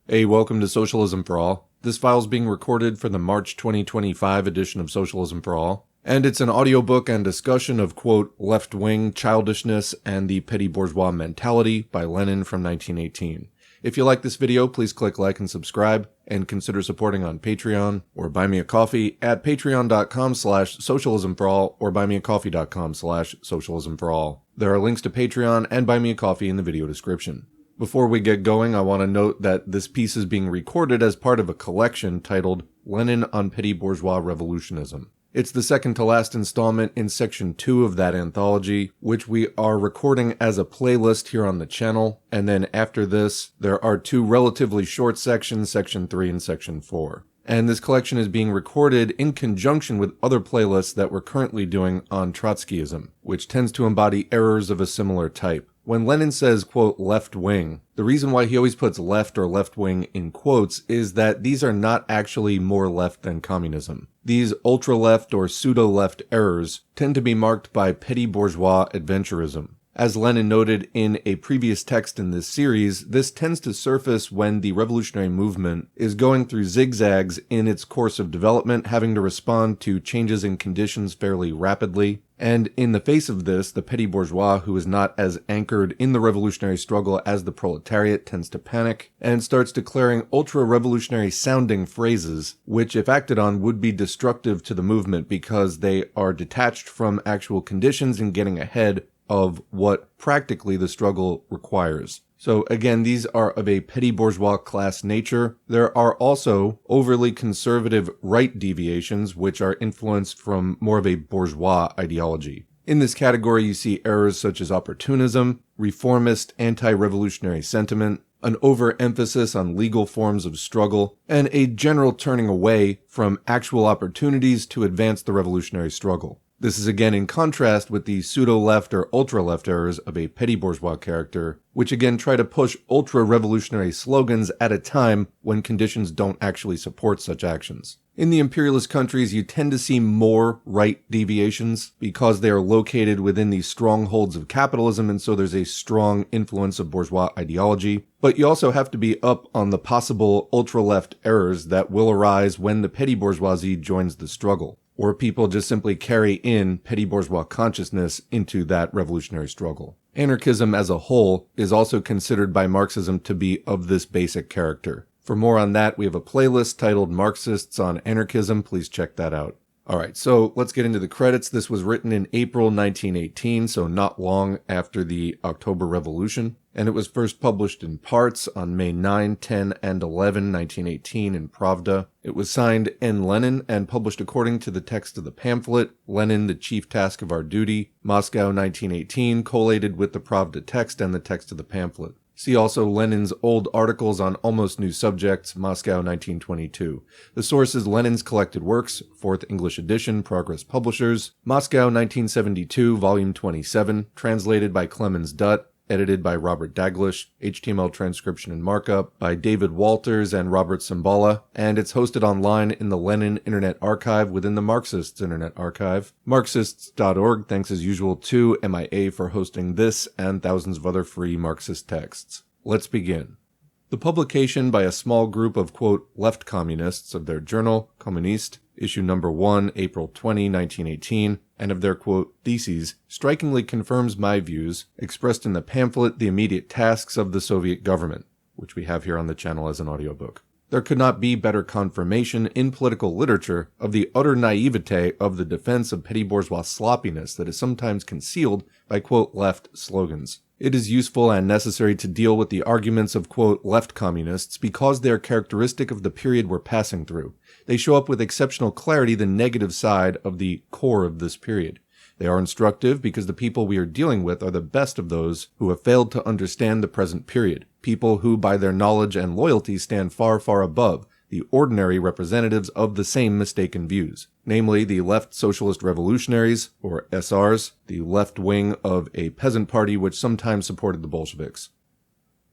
Hey, welcome to Socialism for All. This file is being recorded for the March 2025 edition of Socialism for All, and it's an audiobook and discussion of, quote, left-wing childishness and the Petty-Bourgeois mentality by Lenin from 1918. If you like this video, please click like and subscribe, and consider supporting on Patreon, or buy me a coffee at patreon.com/socialismforall, or buymeacoffee.com/socialismforall. There are links to Patreon and Buy Me a Coffee in the video description. Before we get going, I want to note that this piece is being recorded as part of a collection titled Lenin on Petty-Bourgeois Revolutionism. It's the second to last installment in section 2 of that anthology, which we are recording as a playlist here on the channel, and then after this, there are two relatively short sections, section 3 and section 4. And this collection is being recorded in conjunction with other playlists that we're currently doing on Trotskyism, which tends to embody errors of a similar type. When Lenin says, quote, left wing, the reason why he always puts left or left wing in quotes is that these are not actually more left than communism. These ultra-left or pseudo-left errors tend to be marked by petty bourgeois adventurism. As Lenin noted in a previous text in this series, this tends to surface when the revolutionary movement is going through zigzags in its course of development, having to respond to changes in conditions fairly rapidly. And in the face of this, the petty bourgeois, who is not as anchored in the revolutionary struggle as the proletariat, tends to panic and starts declaring ultra-revolutionary sounding phrases, which if acted on would be destructive to the movement because they are detached from actual conditions and getting ahead of what practically the struggle requires. So again, these are of a petty bourgeois class nature. There are also overly conservative right deviations, which are influenced from more of a bourgeois ideology. In this category, you see errors such as opportunism, reformist anti-revolutionary sentiment, an overemphasis on legal forms of struggle, and a general turning away from actual opportunities to advance the revolutionary struggle. This is again in contrast with the pseudo-left or ultra-left errors of a petty bourgeois character, which again try to push ultra-revolutionary slogans at a time when conditions don't actually support such actions. In the imperialist countries, you tend to see more right deviations because they are located within the strongholds of capitalism, and so there's a strong influence of bourgeois ideology. But you also have to be up on the possible ultra-left errors that will arise when the petty bourgeoisie joins the struggle, or people just simply carry in petty bourgeois consciousness into that revolutionary struggle. Anarchism as a whole is also considered by Marxism to be of this basic character. For more on that, we have a playlist titled Marxists on Anarchism. Please check that out. Alright, so let's get into the credits. This was written in April 1918, so not long after the October Revolution, and it was first published in parts on May 9, 10, and 11, 1918 in Pravda. It was signed N. Lenin and published according to the text of the pamphlet, Lenin, the Chief Task of Our Duty, Moscow 1918, collated with the Pravda text and the text of the pamphlet. See also Lenin's old articles on almost new subjects, Moscow 1922. The source is Lenin's Collected Works, 4th English edition, Progress Publishers, Moscow 1972, volume 27, translated by Clemens Dutt, edited by Robert Daglish, HTML transcription and markup by David Walters and Robert Cimbala, and it's hosted online in the Lenin Internet Archive within the Marxists Internet Archive. Marxists.org thanks as usual to MIA for hosting this and thousands of other free Marxist texts. Let's begin. The publication by a small group of, quote, left communists of their journal, Kommunist, issue number 1, April 20, 1918, and of their, quote, theses, strikingly confirms my views, expressed in the pamphlet The Immediate Tasks of the Soviet Government, which we have here on the channel as an audiobook. There could not be better confirmation in political literature of the utter naivete of the defense of petty bourgeois sloppiness that is sometimes concealed by, quote, left slogans. It is useful and necessary to deal with the arguments of, quote, left communists because they are characteristic of the period we're passing through. They show up with exceptional clarity the negative side of the core of this period. They are instructive because the people we are dealing with are the best of those who have failed to understand the present period, people who by their knowledge and loyalty stand far, far above the ordinary representatives of the same mistaken views, namely the left socialist revolutionaries, or SRs, the left wing of a peasant party which sometimes supported the Bolsheviks.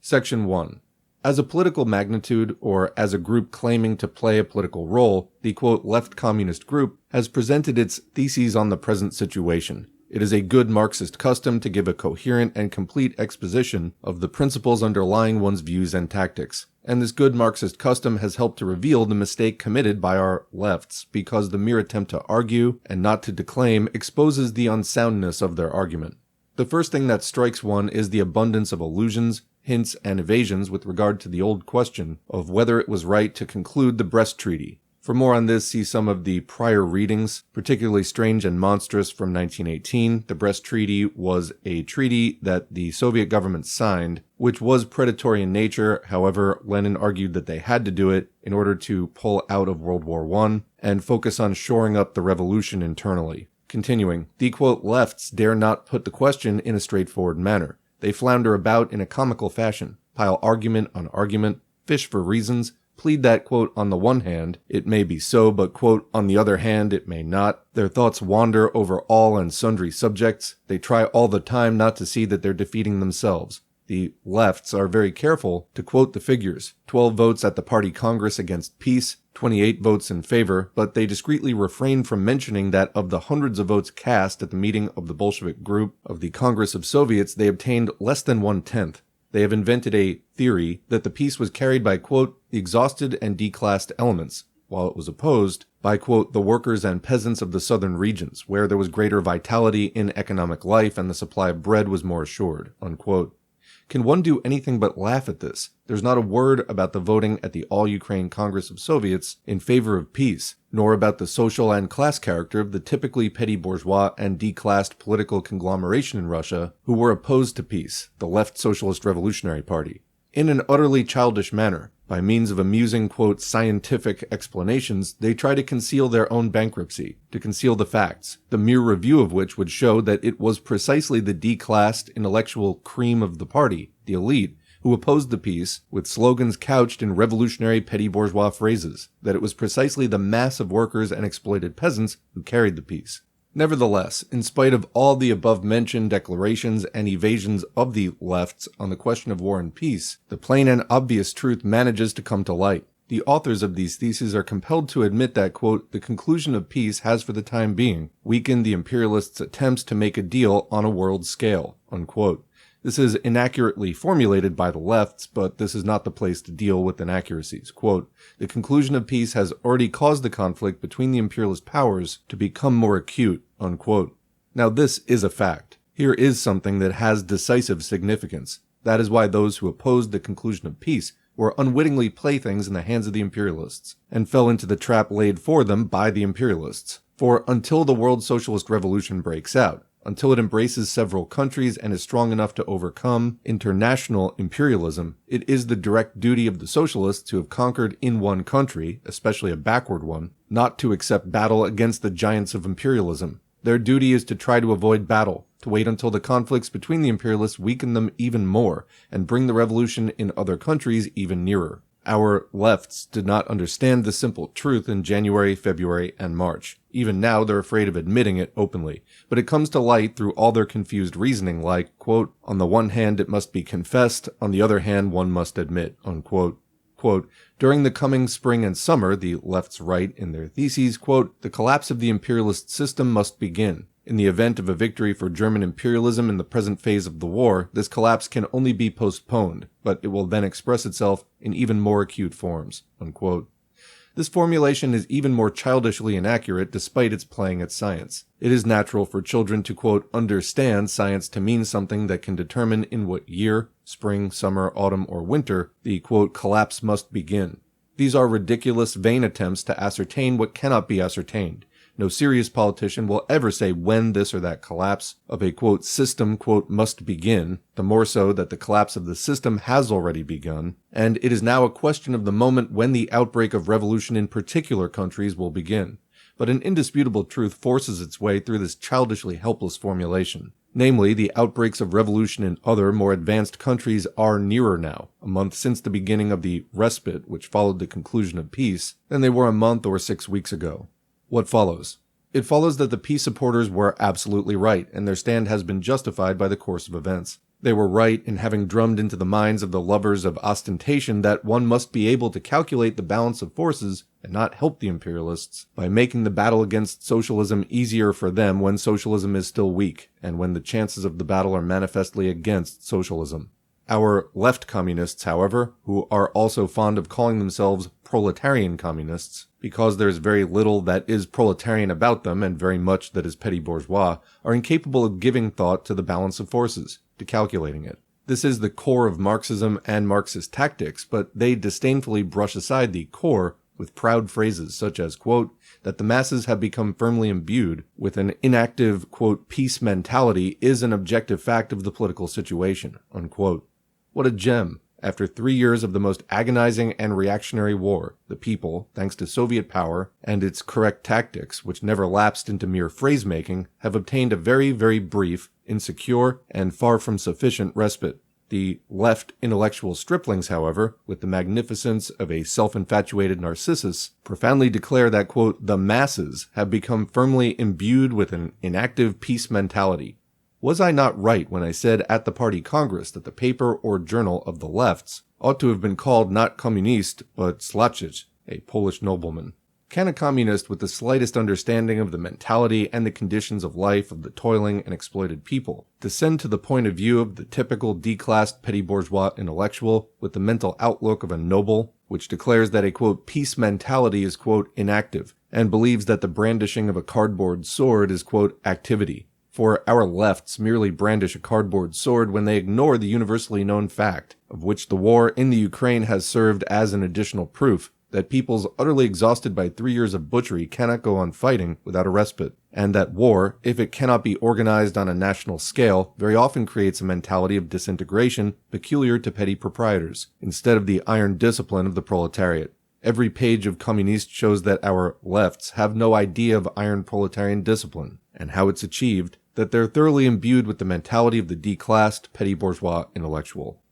Section 1. As a political magnitude, or as a group claiming to play a political role, the, quote, left communist group has presented its theses on the present situation. It is a good Marxist custom to give a coherent and complete exposition of the principles underlying one's views and tactics. And this good Marxist custom has helped to reveal the mistake committed by our lefts, because the mere attempt to argue and not to declaim exposes the unsoundness of their argument. The first thing that strikes one is the abundance of allusions, hints, and evasions with regard to the old question of whether it was right to conclude the Brest Treaty. For more on this, see some of the prior readings, particularly Strange and Monstrous from 1918. The Brest Treaty was a treaty that the Soviet government signed, which was predatory in nature. However, Lenin argued that they had to do it in order to pull out of World War I and focus on shoring up the revolution internally. Continuing, the quote, lefts dare not put the question in a straightforward manner. They flounder about in a comical fashion, pile argument on argument, fish for reasons, plead that, quote, on the one hand, it may be so, but, quote, on the other hand, it may not. Their thoughts wander over all and sundry subjects. They try all the time not to see that they're defeating themselves. The lefts are very careful to quote the figures. 12 votes at the party congress against peace, 28 votes in favor, but they discreetly refrain from mentioning that of the hundreds of votes cast at the meeting of the Bolshevik group of the Congress of Soviets, they obtained less than 1/10. They have invented a theory that the peace was carried by, quote, the exhausted and declassed elements, while it was opposed by, quote, the workers and peasants of the southern regions, where there was greater vitality in economic life and the supply of bread was more assured, unquote. Can one do anything but laugh at this? There's not a word about the voting at the All-Ukraine Congress of Soviets in favor of peace, nor about the social and class character of the typically petty-bourgeois and declassed political conglomeration in Russia who were opposed to peace, the Left Socialist Revolutionary Party. In an utterly childish manner, by means of amusing, quote, scientific explanations, they try to conceal their own bankruptcy, to conceal the facts, the mere review of which would show that it was precisely the declassed intellectual cream of the party, the elite, who opposed the peace with slogans couched in revolutionary petty-bourgeois phrases, that it was precisely the mass of workers and exploited peasants who carried the peace. Nevertheless, in spite of all the above-mentioned declarations and evasions of the lefts on the question of war and peace, the plain and obvious truth manages to come to light. The authors of these theses are compelled to admit that, quote, the conclusion of peace has for the time being weakened the imperialists' attempts to make a deal on a world scale, unquote. This is inaccurately formulated by the lefts, but this is not the place to deal with inaccuracies. Quote, the conclusion of peace has already caused the conflict between the imperialist powers to become more acute, unquote. Now this is a fact. Here is something that has decisive significance. That is why those who opposed the conclusion of peace were unwittingly playthings in the hands of the imperialists, and fell into the trap laid for them by the imperialists. For until the world socialist revolution breaks out, until it embraces several countries and is strong enough to overcome international imperialism, it is the direct duty of the socialists who have conquered in one country, especially a backward one, not to accept battle against the giants of imperialism. Their duty is to try to avoid battle, to wait until the conflicts between the imperialists weaken them even more, and bring the revolution in other countries even nearer. Our lefts did not understand the simple truth in January, February, and March. Even now, they're afraid of admitting it openly. But it comes to light through all their confused reasoning like, quote, on the one hand it must be confessed, on the other hand one must admit, unquote. Quote, during the coming spring and summer, the lefts write in their theses, quote, the collapse of the imperialist system must begin. In the event of a victory for German imperialism in the present phase of the war, this collapse can only be postponed, but it will then express itself in even more acute forms, unquote. This formulation is even more childishly inaccurate despite its playing at science. It is natural for children to, quote, understand science to mean something that can determine in what year, spring, summer, autumn, or winter, the, quote, collapse must begin. These are ridiculous, vain attempts to ascertain what cannot be ascertained. No serious politician will ever say when this or that collapse of a, quote, system, quote, must begin, the more so that the collapse of the system has already begun, and it is now a question of the moment when the outbreak of revolution in particular countries will begin. But an indisputable truth forces its way through this childishly helpless formulation. Namely, the outbreaks of revolution in other, more advanced countries are nearer now, a month since the beginning of the respite which followed the conclusion of peace, than they were a month or 6 weeks ago. What follows? It follows that the peace supporters were absolutely right, and their stand has been justified by the course of events. They were right in having drummed into the minds of the lovers of ostentation that one must be able to calculate the balance of forces and not help the imperialists by making the battle against socialism easier for them when socialism is still weak and when the chances of the battle are manifestly against socialism. Our left communists, however, who are also fond of calling themselves proletarian communists, because there is very little that is proletarian about them and very much that is petty bourgeois, are incapable of giving thought to the balance of forces, to calculating it. This is the core of Marxism and Marxist tactics, but they disdainfully brush aside the core with proud phrases such as, quote, that the masses have become firmly imbued with an inactive, quote, peace mentality is an objective fact of the political situation, unquote. What a gem! After 3 years of the most agonizing and reactionary war, the people, thanks to Soviet power and its correct tactics, which never lapsed into mere phrase-making, have obtained a very, very brief, insecure, and far from sufficient respite. The left intellectual striplings, however, with the magnificence of a self-infatuated Narcissus, profoundly declare that, quote, the masses have become firmly imbued with an inactive peace mentality. Was I not right when I said at the party congress that the paper or journal of the lefts ought to have been called not Communist, but Slacich, a Polish nobleman? Can a communist with the slightest understanding of the mentality and the conditions of life of the toiling and exploited people descend to the point of view of the typical declassed petty bourgeois intellectual with the mental outlook of a noble, which declares that a, quote, peace mentality is, quote, inactive, and believes that the brandishing of a cardboard sword is, quote, activity? For our lefts merely brandish a cardboard sword when they ignore the universally known fact, of which the war in the Ukraine has served as an additional proof, that peoples utterly exhausted by 3 years of butchery cannot go on fighting without a respite, and that war, if it cannot be organized on a national scale, very often creates a mentality of disintegration peculiar to petty proprietors, instead of the iron discipline of the proletariat. Every page of Communist shows that our lefts have no idea of iron proletarian discipline, and how it's achieved, that they're thoroughly imbued with the mentality of the declassed petty bourgeois intellectual.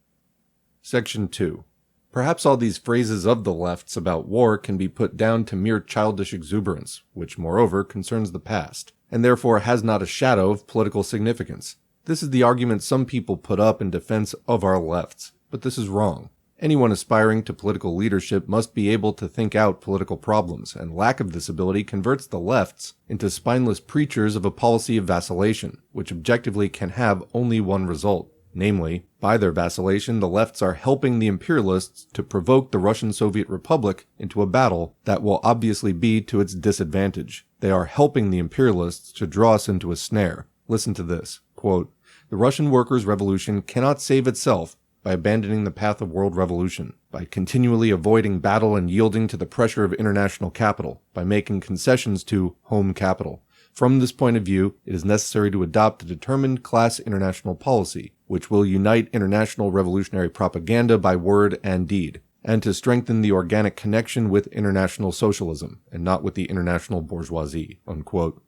Section 2. Perhaps all these phrases of the lefts about war can be put down to mere childish exuberance, which, moreover, concerns the past, and therefore has not a shadow of political significance. This is the argument some people put up in defense of our lefts, but this is wrong. Anyone aspiring to political leadership must be able to think out political problems, and lack of this ability converts the lefts into spineless preachers of a policy of vacillation, which objectively can have only one result. Namely, by their vacillation, the lefts are helping the imperialists to provoke the Russian Soviet Republic into a battle that will obviously be to its disadvantage. They are helping the imperialists to draw us into a snare. Listen to this, quote, the Russian workers' revolution cannot save itself by abandoning the path of world revolution, by continually avoiding battle and yielding to the pressure of international capital, by making concessions to home capital. From this point of view, it is necessary to adopt a determined class international policy, which will unite international revolutionary propaganda by word and deed, and to strengthen the organic connection with international socialism, and not with the international bourgeoisie, unquote.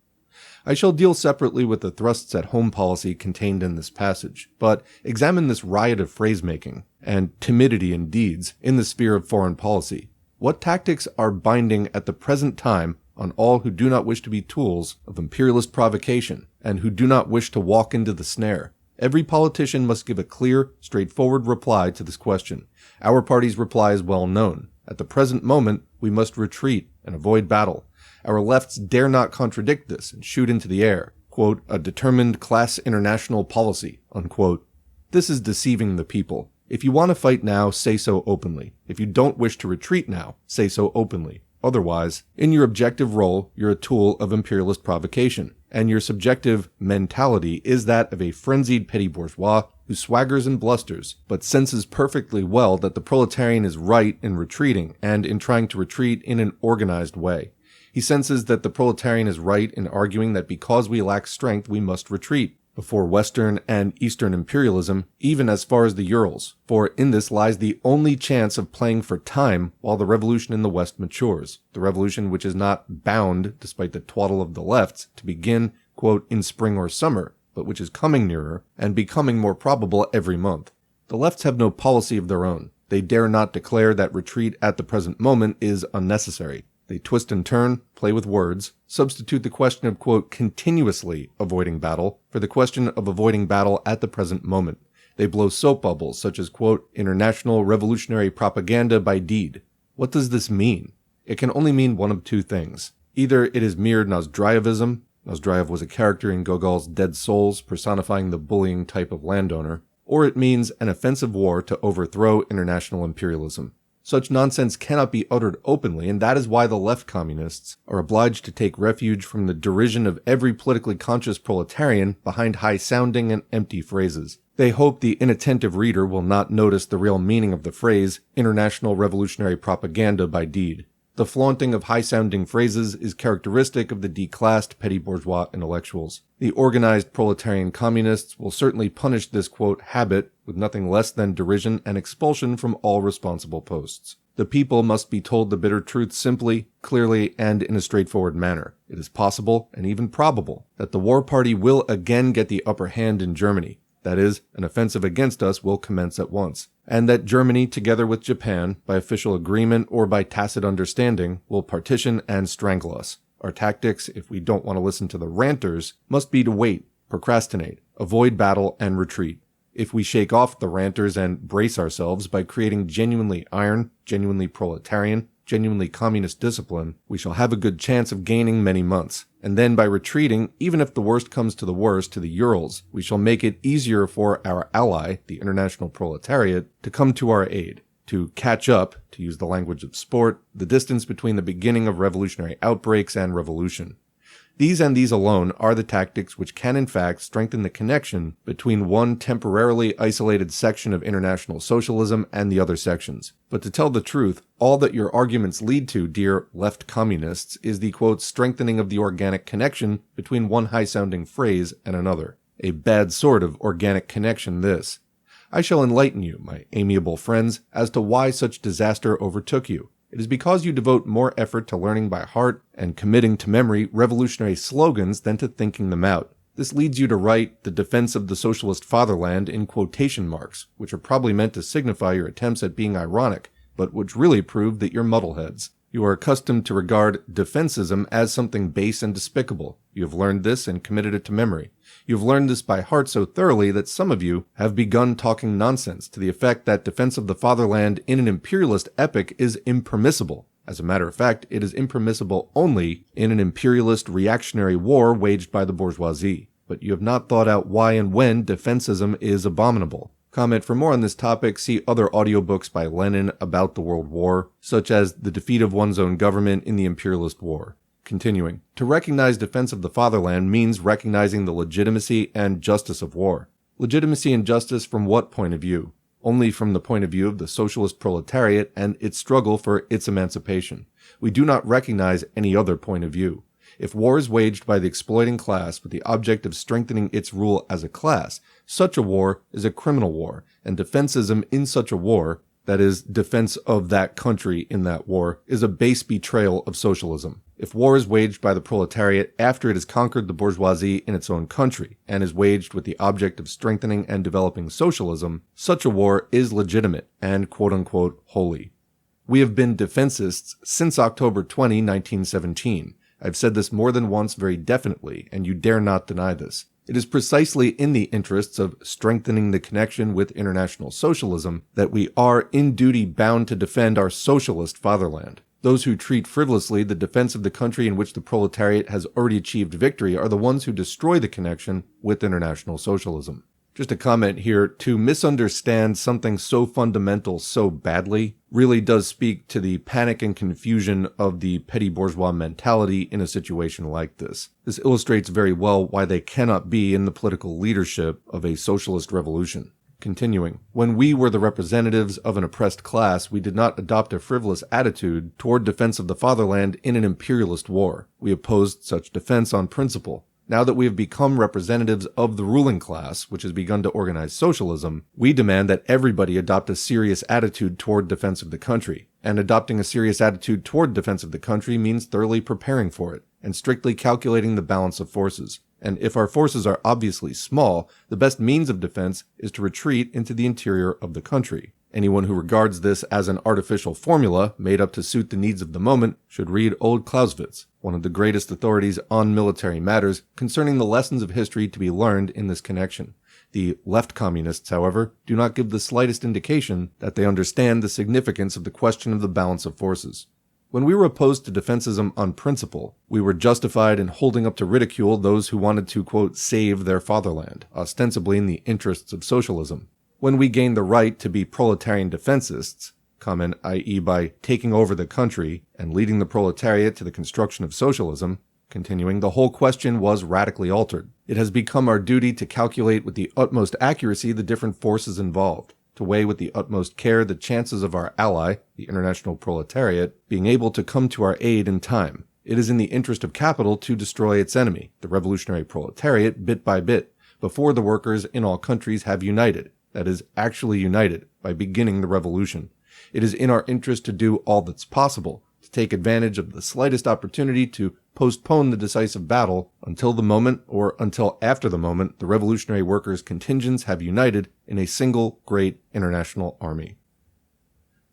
I shall deal separately with the thrusts at home policy contained in this passage, but examine this riot of phrase-making and timidity in deeds in the sphere of foreign policy. What tactics are binding at the present time on all who do not wish to be tools of imperialist provocation and who do not wish to walk into the snare? Every politician must give a clear, straightforward reply to this question. Our party's reply is well known. At the present moment, we must retreat and avoid battle. Our lefts dare not contradict this and shoot into the air, quote, a determined class international policy, unquote. This is deceiving the people. If you want to fight now, say so openly. If you don't wish to retreat now, say so openly. Otherwise, in your objective role, you're a tool of imperialist provocation, and your subjective mentality is that of a frenzied petty bourgeois who swaggers and blusters, but senses perfectly well that the proletarian is right in retreating and in trying to retreat in an organized way. He senses that the proletarian is right in arguing that because we lack strength, we must retreat before Western and Eastern imperialism, even as far as the Urals, for in this lies the only chance of playing for time while the revolution in the West matures, the revolution which is not bound, despite the twaddle of the lefts, to begin, quote, in spring or summer, but which is coming nearer and becoming more probable every month. The lefts have no policy of their own. They dare not declare that retreat at the present moment is unnecessary. They twist and turn, play with words, substitute the question of, quote, continuously avoiding battle for the question of avoiding battle at the present moment, They blow soap bubbles such as, quote, international revolutionary propaganda by deed. What does this mean? It can only mean one of two things. Either it is mere Nozdrievism. Nozdriev was a character in Gogol's Dead Souls, personifying the bullying type of landowner. Or it means an offensive war to overthrow international imperialism. Such nonsense cannot be uttered openly, and that is why the left communists are obliged to take refuge from the derision of every politically conscious proletarian behind high-sounding and empty phrases. They hope the inattentive reader will not notice the real meaning of the phrase, international revolutionary propaganda by deed. The flaunting of high-sounding phrases is characteristic of the declassed petty-bourgeois intellectuals. The organized proletarian communists will certainly punish this, quote, habit with nothing less than derision and expulsion from all responsible posts. The people must be told the bitter truth simply, clearly, and in a straightforward manner. It is possible, and even probable, that the war party will again get the upper hand in Germany. That is, an offensive against us will commence at once, and that Germany, together with Japan, by official agreement or by tacit understanding, will partition and strangle us. Our tactics, if we don't want to listen to the ranters, must be to wait, procrastinate, avoid battle, and retreat. If we shake off the ranters and brace ourselves by creating genuinely iron, genuinely proletarian, genuinely communist discipline, we shall have a good chance of gaining many months. And then by retreating, even if the worst comes to the worst, to the Urals, we shall make it easier for our ally, the international proletariat, to come to our aid, to catch up, to use the language of sport, the distance between the beginning of revolutionary outbreaks and revolution. These and these alone are the tactics which can in fact strengthen the connection between one temporarily isolated section of international socialism and the other sections. But to tell the truth, all that your arguments lead to, dear left communists, is the, quote, strengthening of the organic connection between one high-sounding phrase and another. A bad sort of organic connection, this. I shall enlighten you, my amiable friends, as to why such disaster overtook you. It is because you devote more effort to learning by heart and committing to memory revolutionary slogans than to thinking them out. This leads you to write the defense of the socialist fatherland in quotation marks, which are probably meant to signify your attempts at being ironic, but which really prove that you're muddleheads. You are accustomed to regard defensism as something base and despicable. You have learned this and committed it to memory. You have learned this by heart so thoroughly that some of you have begun talking nonsense to the effect that defense of the fatherland in an imperialist epoch is impermissible. As a matter of fact, it is impermissible only in an imperialist reactionary war waged by the bourgeoisie. But you have not thought out why and when defensism is abominable. Comment for more on this topic, see other audiobooks by Lenin about the World War, such as The Defeat of One's Own Government in the Imperialist War. Continuing, to recognize defense of the fatherland means recognizing the legitimacy and justice of war. Legitimacy and justice from what point of view? Only from the point of view of the socialist proletariat and its struggle for its emancipation. We do not recognize any other point of view. If war is waged by the exploiting class with the object of strengthening its rule as a class, such a war is a criminal war, and defensism in such a war, that is, defense of that country in that war, is a base betrayal of socialism. If war is waged by the proletariat after it has conquered the bourgeoisie in its own country, and is waged with the object of strengthening and developing socialism, such a war is legitimate and quote-unquote holy. We have been defensists since October 20, 1917. I've said this more than once very definitely, and you dare not deny this. It is precisely in the interests of strengthening the connection with international socialism that we are in duty bound to defend our socialist fatherland. Those who treat frivolously the defense of the country in which the proletariat has already achieved victory are the ones who destroy the connection with international socialism. Just a comment here, to misunderstand something so fundamental so badly really does speak to the panic and confusion of the petty bourgeois mentality in a situation like this. This illustrates very well why they cannot be in the political leadership of a socialist revolution. Continuing, when we were the representatives of an oppressed class, we did not adopt a frivolous attitude toward defense of the fatherland in an imperialist war. We opposed such defense on principle. Now that we have become representatives of the ruling class, which has begun to organize socialism, we demand that everybody adopt a serious attitude toward defense of the country. And adopting a serious attitude toward defense of the country means thoroughly preparing for it, and strictly calculating the balance of forces. And if our forces are obviously small, the best means of defense is to retreat into the interior of the country. Anyone who regards this as an artificial formula made up to suit the needs of the moment should read old Clausewitz, one of the greatest authorities on military matters, concerning the lessons of history to be learned in this connection. The left communists, however, do not give the slightest indication that they understand the significance of the question of the balance of forces. When we were opposed to defensism on principle, we were justified in holding up to ridicule those who wanted to, quote, save their fatherland, ostensibly in the interests of socialism. When we gained the right to be proletarian defensists, i.e. by taking over the country and leading the proletariat to the construction of socialism, continuing, the whole question was radically altered. It has become our duty to calculate with the utmost accuracy the different forces involved, to weigh with the utmost care the chances of our ally, the international proletariat, being able to come to our aid in time. It is in the interest of capital to destroy its enemy, the revolutionary proletariat, bit by bit, before the workers in all countries have united, that is, actually united, by beginning the revolution. It is in our interest to do all that's possible, to take advantage of the slightest opportunity to postpone the decisive battle until the moment, or until after the moment, the revolutionary workers' contingents have united in a single great international army.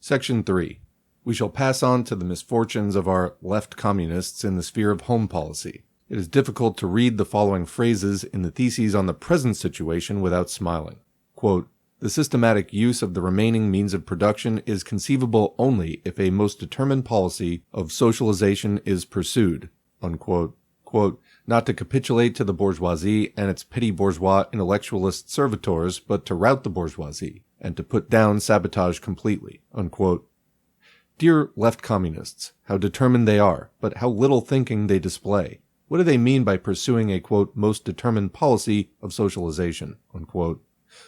Section 3. We shall pass on to the misfortunes of our left communists in the sphere of home policy. It is difficult to read the following phrases in the theses on the present situation without smiling. Quote, the systematic use of the remaining means of production is conceivable only if a most determined policy of socialization is pursued. Unquote. Quote, not to capitulate to the bourgeoisie and its petty-bourgeois intellectualist servitors, but to rout the bourgeoisie, and to put down sabotage completely. Unquote. Dear left communists, how determined they are, but how little thinking they display. What do they mean by pursuing a, quote, most determined policy of socialization? Unquote.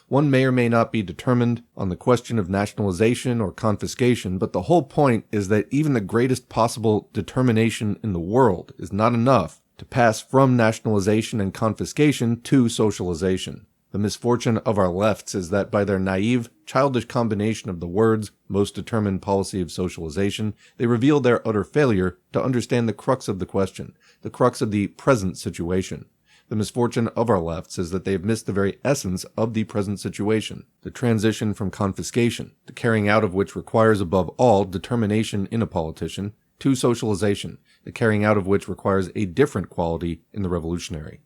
One may or may not be determined on the question of nationalization or confiscation, but the whole point is that even the greatest possible determination in the world is not enough to pass from nationalization and confiscation to socialization. The misfortune of our lefts is that by their naive, childish combination of the words, most determined policy of socialization, they reveal their utter failure to understand the crux of the question, the crux of the present situation. The misfortune of our lefts is that they have missed the very essence of the present situation, the transition from confiscation, the carrying out of which requires above all determination in a politician, to socialization, the carrying out of which requires a different quality in the revolutionary.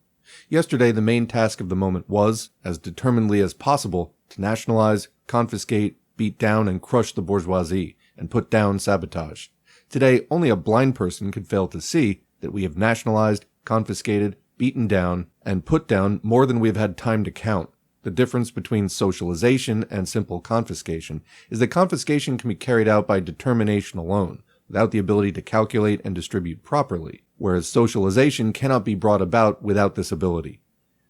Yesterday, the main task of the moment was, as determinedly as possible, to nationalize, confiscate, beat down, and crush the bourgeoisie, and put down sabotage. Today, only a blind person could fail to see that we have nationalized, confiscated, beaten down, and put down more than we have had time to count. The difference between socialization and simple confiscation is that confiscation can be carried out by determination alone, without the ability to calculate and distribute properly, whereas socialization cannot be brought about without this ability.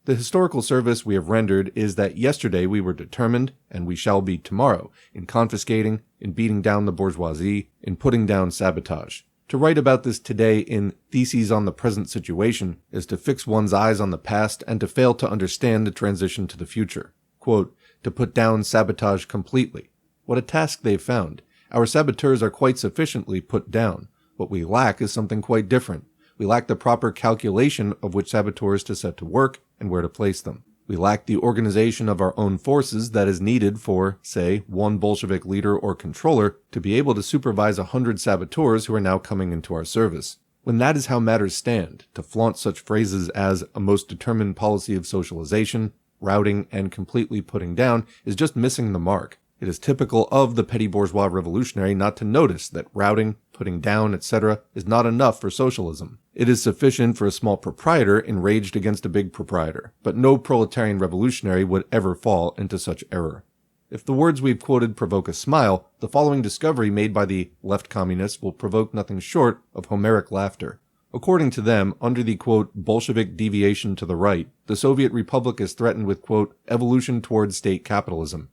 The historical service we have rendered is that yesterday we were determined, and we shall be tomorrow, in confiscating, in beating down the bourgeoisie, in putting down sabotage. To write about this today in Theses on the Present Situation is to fix one's eyes on the past and to fail to understand the transition to the future. Quote, to put down sabotage completely. What a task they've found. Our saboteurs are quite sufficiently put down. What we lack is something quite different. We lack the proper calculation of which saboteurs to set to work and where to place them. We lack the organization of our own forces that is needed for, say, one Bolshevik leader or controller to be able to supervise 100 saboteurs who are now coming into our service. When that is how matters stand, to flaunt such phrases as a most determined policy of socialization, routing, and completely putting down is just missing the mark. It is typical of the petty-bourgeois revolutionary not to notice that routing, putting down, etc. is not enough for socialism. It is sufficient for a small proprietor enraged against a big proprietor, but no proletarian revolutionary would ever fall into such error. If the words we've quoted provoke a smile, the following discovery made by the left communists will provoke nothing short of Homeric laughter. According to them, under the, quote, Bolshevik deviation to the right, the Soviet Republic is threatened with, quote, evolution towards state capitalism.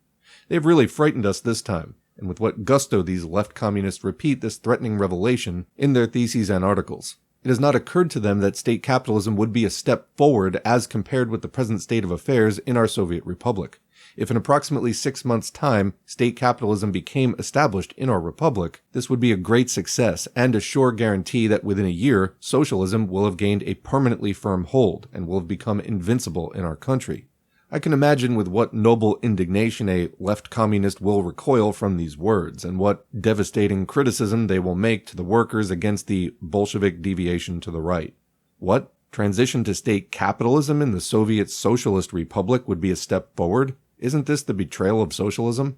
They've really frightened us this time, and with what gusto these left communists repeat this threatening revelation in their theses and articles. It has not occurred to them that state capitalism would be a step forward as compared with the present state of affairs in our Soviet Republic. If in approximately 6 months' time, state capitalism became established in our republic, this would be a great success and a sure guarantee that within a year, socialism will have gained a permanently firm hold and will have become invincible in our country. I can imagine with what noble indignation a left communist will recoil from these words, and what devastating criticism they will make to the workers against the Bolshevik deviation to the right. What? Transition to state capitalism in the Soviet Socialist Republic would be a step forward. Isn't this the betrayal of socialism?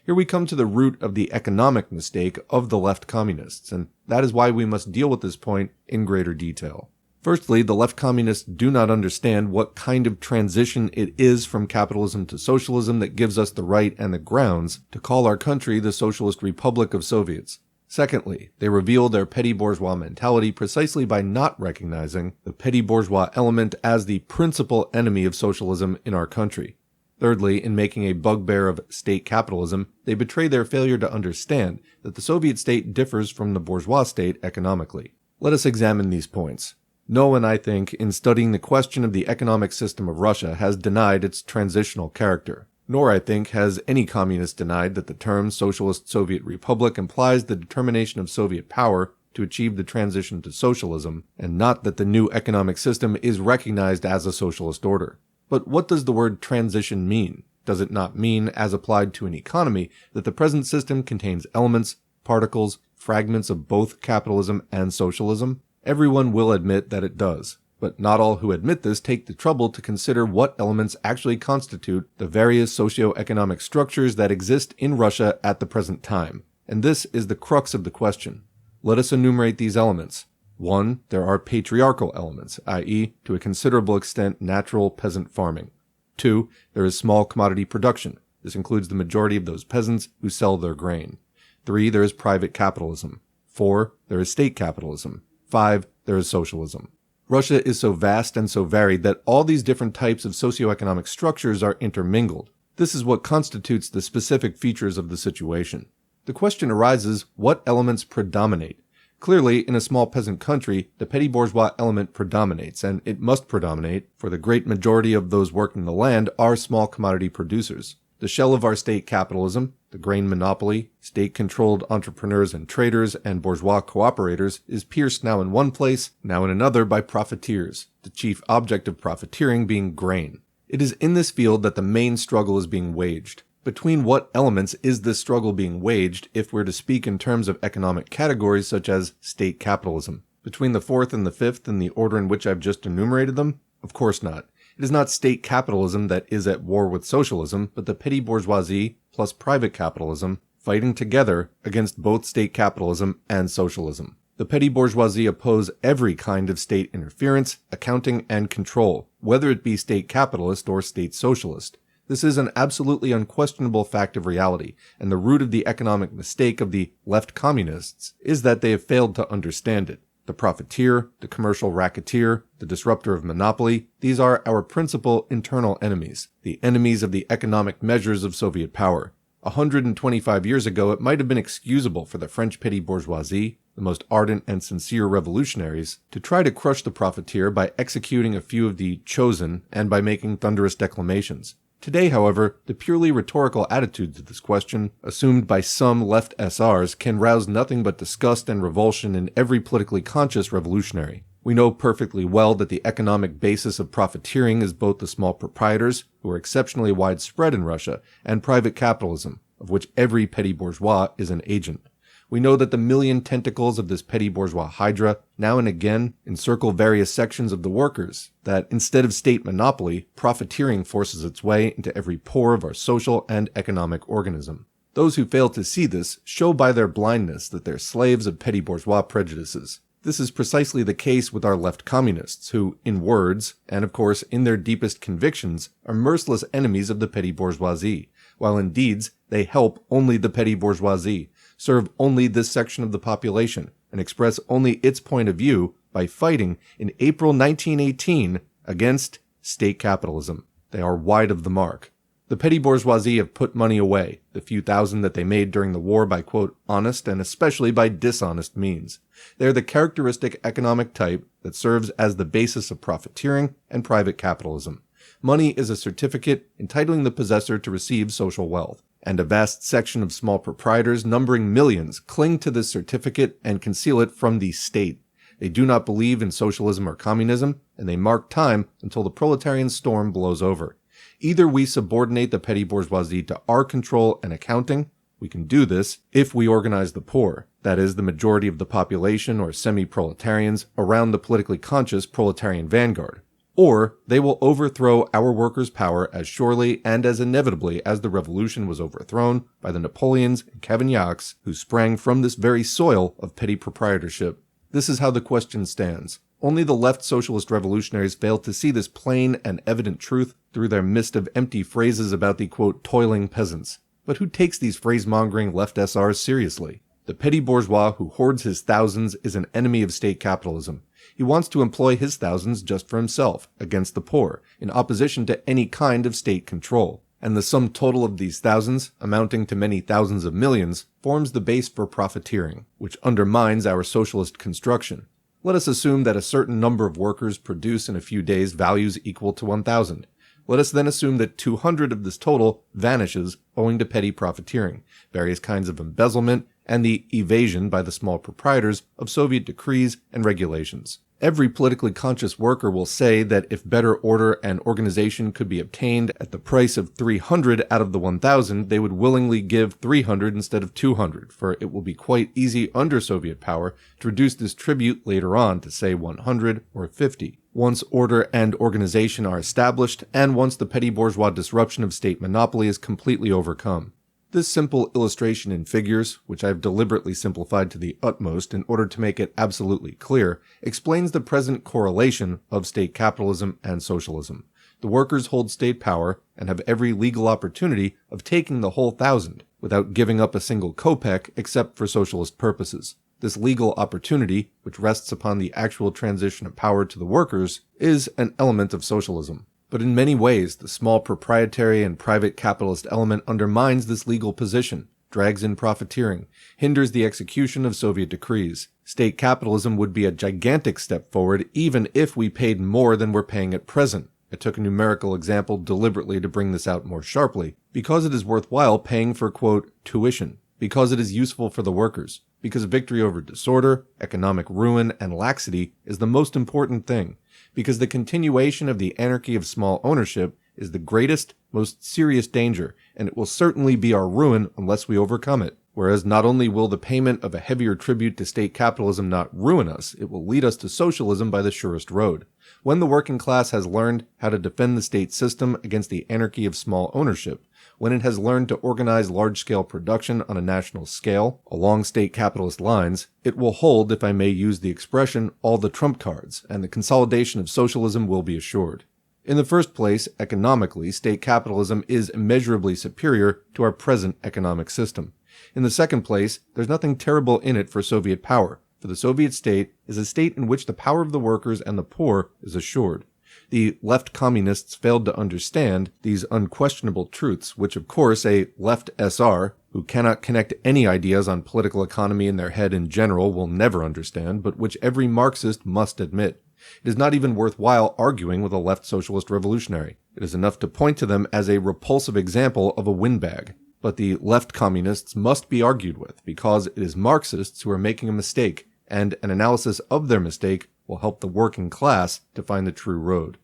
Here we come to the root of the economic mistake of the left communists, and that is why we must deal with this point in greater detail. Firstly, the left communists do not understand what kind of transition it is from capitalism to socialism that gives us the right and the grounds to call our country the Socialist Republic of Soviets. Secondly, they reveal their petty bourgeois mentality precisely by not recognizing the petty bourgeois element as the principal enemy of socialism in our country. Thirdly, in making a bugbear of state capitalism, they betray their failure to understand that the Soviet state differs from the bourgeois state economically. Let us examine these points. No one, I think, in studying the question of the economic system of Russia has denied its transitional character. Nor, I think, has any communist denied that the term Socialist Soviet Republic implies the determination of Soviet power to achieve the transition to socialism, and not that the new economic system is recognized as a socialist order. But what does the word transition mean? Does it not mean, as applied to an economy, that the present system contains elements, particles, fragments of both capitalism and socialism? Everyone will admit that it does, but not all who admit this take the trouble to consider what elements actually constitute the various socio-economic structures that exist in Russia at the present time. And this is the crux of the question. Let us enumerate these elements. 1. There are patriarchal elements, i.e., to a considerable extent natural peasant farming. 2. There is small commodity production. This includes the majority of those peasants who sell their grain. 3. There is private capitalism. 4. There is state capitalism. 5. There is socialism. Russia is so vast and so varied that all these different types of socioeconomic structures are intermingled. This is what constitutes the specific features of the situation. The question arises, what elements predominate? Clearly, in a small peasant country, the petty bourgeois element predominates, and it must predominate, for the great majority of those working the land are small commodity producers. The shell of our state capitalism, the grain monopoly, state-controlled entrepreneurs and traders, and bourgeois cooperators, is pierced now in one place, now in another by profiteers, the chief object of profiteering being grain. It is in this field that the main struggle is being waged. Between what elements is this struggle being waged if we're to speak in terms of economic categories such as state capitalism? Between the fourth and the fifth in the order in which I've just enumerated them? Of course not. It is not state capitalism that is at war with socialism, but the petty bourgeoisie plus private capitalism fighting together against both state capitalism and socialism. The petty bourgeoisie oppose every kind of state interference, accounting, and control, whether it be state capitalist or state socialist. This is an absolutely unquestionable fact of reality, and the root of the economic mistake of the left communists is that they have failed to understand it. The profiteer, the commercial racketeer, the disruptor of monopoly, these are our principal internal enemies, the enemies of the economic measures of Soviet power. 125 years ago, it might have been excusable for the French petty bourgeoisie, the most ardent and sincere revolutionaries, to try to crush the profiteer by executing a few of the chosen and by making thunderous declamations. Today, however, the purely rhetorical attitude to this question, assumed by some left SRs, can rouse nothing but disgust and revulsion in every politically conscious revolutionary. We know perfectly well that the economic basis of profiteering is both the small proprietors, who are exceptionally widespread in Russia, and private capitalism, of which every petty bourgeois is an agent. We know that the million tentacles of this petty bourgeois hydra now and again encircle various sections of the workers, that instead of state monopoly, profiteering forces its way into every pore of our social and economic organism. Those who fail to see this show by their blindness that they're slaves of petty bourgeois prejudices. This is precisely the case with our left communists, who, in words, and of course in their deepest convictions, are merciless enemies of the petty bourgeoisie, while in deeds they help only the petty bourgeoisie, serve only this section of the population, and express only its point of view by fighting in April 1918 against state capitalism. They are wide of the mark. The petty bourgeoisie have put money away, the few thousand that they made during the war by, quote, honest and especially by dishonest means. They are the characteristic economic type that serves as the basis of profiteering and private capitalism. Money is a certificate entitling the possessor to receive social wealth, and a vast section of small proprietors numbering millions cling to this certificate and conceal it from the state. They do not believe in socialism or communism, and they mark time until the proletarian storm blows over. Either we subordinate the petty bourgeoisie to our control and accounting, We can do this if we organize the poor, that is, the majority of the population or semi-proletarians, around the politically conscious proletarian vanguard. Or they will overthrow our workers' power as surely and as inevitably as the revolution was overthrown by the Napoleons and Cavagnacs who sprang from this very soil of petty proprietorship. This is how the question stands. Only the left socialist revolutionaries failed to see this plain and evident truth through their mist of empty phrases about the, quote, toiling peasants. But who takes these phrase-mongering left SRs seriously? The petty bourgeois who hoards his thousands is an enemy of state capitalism. He wants to employ his thousands just for himself, against the poor, in opposition to any kind of state control. And the sum total of these thousands, amounting to many thousands of millions, forms the base for profiteering, which undermines our socialist construction. Let us assume that a certain number of workers produce in a few days values equal to 1,000. Let us then assume that 200 of this total vanishes owing to petty profiteering, various kinds of embezzlement, and the evasion by the small proprietors of Soviet decrees and regulations. Every politically conscious worker will say that if better order and organization could be obtained at the price of 300 out of the 1,000, they would willingly give 300 instead of 200, for it will be quite easy under Soviet power to reduce this tribute later on to, say, 100 or 50. Once order and organization are established, and once the petty bourgeois disruption of state monopoly is completely overcome. This simple illustration in figures, which I have deliberately simplified to the utmost in order to make it absolutely clear, explains the present correlation of state capitalism and socialism. The workers hold state power and have every legal opportunity of taking the whole 1,000 without giving up a single kopeck except for socialist purposes. This legal opportunity, which rests upon the actual transition of power to the workers, is an element of socialism. But in many ways, the small proprietary and private capitalist element undermines this legal position, drags in profiteering, hinders the execution of Soviet decrees. State capitalism would be a gigantic step forward even if we paid more than we're paying at present. I took a numerical example deliberately to bring this out more sharply, because it is worthwhile paying for, quote, tuition, because it is useful for the workers, because victory over disorder, economic ruin, and laxity is the most important thing, because the continuation of the anarchy of small ownership is the greatest, most serious danger, and it will certainly be our ruin unless we overcome it. Whereas not only will the payment of a heavier tribute to state capitalism not ruin us, it will lead us to socialism by the surest road. When the working class has learned how to defend the state system against the anarchy of small ownership, when it has learned to organize large-scale production on a national scale, along state capitalist lines, it will hold, if I may use the expression, all the trump cards, and the consolidation of socialism will be assured. In the first place, economically, state capitalism is immeasurably superior to our present economic system. In the second place, there's nothing terrible in it for Soviet power, for the Soviet state is a state in which the power of the workers and the poor is assured. The left communists failed to understand these unquestionable truths, which of course a left SR, who cannot connect any ideas on political economy in their head in general, will never understand, but which every Marxist must admit. It is not even worthwhile arguing with a left socialist revolutionary. It is enough to point to them as a repulsive example of a windbag. But the left communists must be argued with, because it is Marxists who are making a mistake, and an analysis of their mistake will help the working class to find the true road.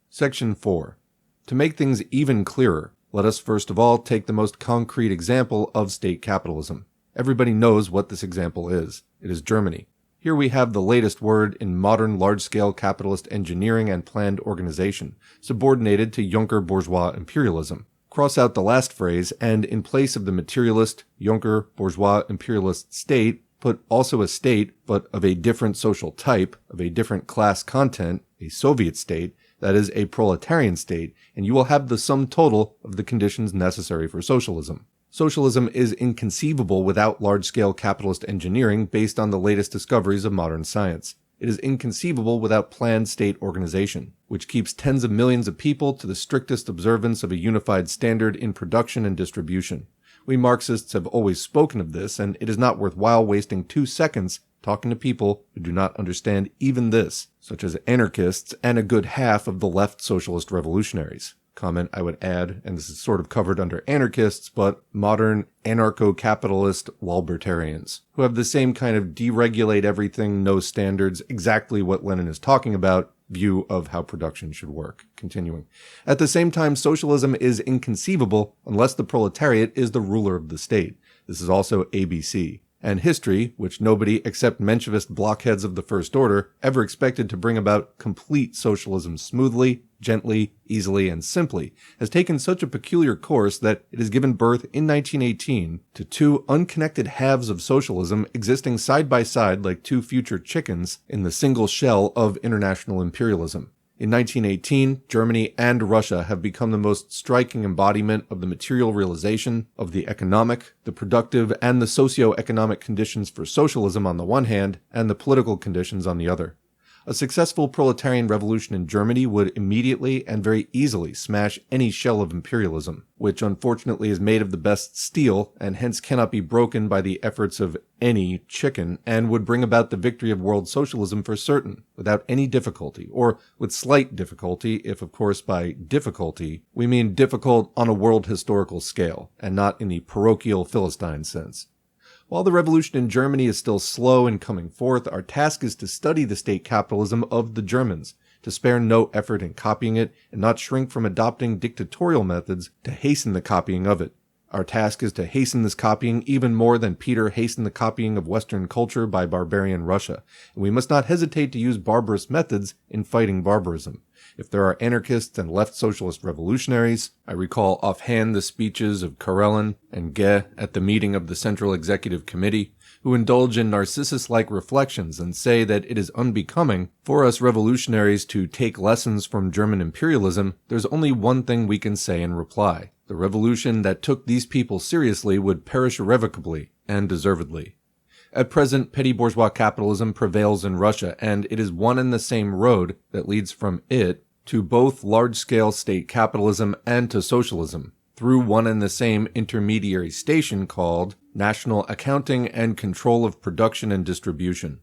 Section 4. To make things even clearer, let us first of all take the most concrete example of state capitalism. Everybody knows what this example is. It is Germany. Here we have the latest word in modern large-scale capitalist engineering and planned organization, subordinated to Juncker bourgeois imperialism. Cross out the last phrase, and in place of the materialist, Juncker bourgeois imperialist state, put also a state, but of a different social type, of a different class content, a Soviet state, that is a proletarian state, and you will have the sum total of the conditions necessary for socialism. Socialism is inconceivable without large-scale capitalist engineering based on the latest discoveries of modern science. It is inconceivable without planned state organization, which keeps tens of millions of people to the strictest observance of a unified standard in production and distribution. We Marxists have always spoken of this, and it is not worthwhile wasting 2 seconds talking to people who do not understand even this, such as anarchists and a good half of the left socialist revolutionaries. Comment I would add, and this is sort of covered under anarchists, but modern anarcho-capitalist libertarians, who have the same kind of deregulate everything, no standards, exactly what Lenin is talking about, view of how production should work. Continuing. At the same time, socialism is inconceivable unless the proletariat is the ruler of the state. This is also ABC. And history, which nobody except Menshevist blockheads of the First Order ever expected to bring about complete socialism smoothly, gently, easily, and simply, has taken such a peculiar course that it has given birth in 1918 to two unconnected halves of socialism existing side by side like two future chickens in the single shell of international imperialism. In 1918, Germany and Russia have become the most striking embodiment of the material realization of the economic, the productive, and the socio-economic conditions for socialism on the one hand, and the political conditions on the other. A successful proletarian revolution in Germany would immediately and very easily smash any shell of imperialism, which unfortunately is made of the best steel and hence cannot be broken by the efforts of any chicken, and would bring about the victory of world socialism for certain, without any difficulty, or with slight difficulty, if of course by difficulty we mean difficult on a world historical scale, and not in the parochial Philistine sense. While the revolution in Germany is still slow in coming forth, our task is to study the state capitalism of the Germans, to spare no effort in copying it, and not shrink from adopting dictatorial methods to hasten the copying of it. Our task is to hasten this copying even more than Peter hastened the copying of Western culture by barbarian Russia, and we must not hesitate to use barbarous methods in fighting barbarism. If there are anarchists and left socialist revolutionaries, I recall offhand the speeches of Karelin and Gué at the meeting of the Central Executive Committee, who indulge in Narcissus-like reflections and say that it is unbecoming for us revolutionaries to take lessons from German imperialism. There's only one thing we can say in reply. The revolution that took these people seriously would perish irrevocably and deservedly. At present, petty-bourgeois capitalism prevails in Russia, and it is one and the same road that leads from it to both large-scale state capitalism and to socialism, through one and the same intermediary station called national accounting and control of production and distribution.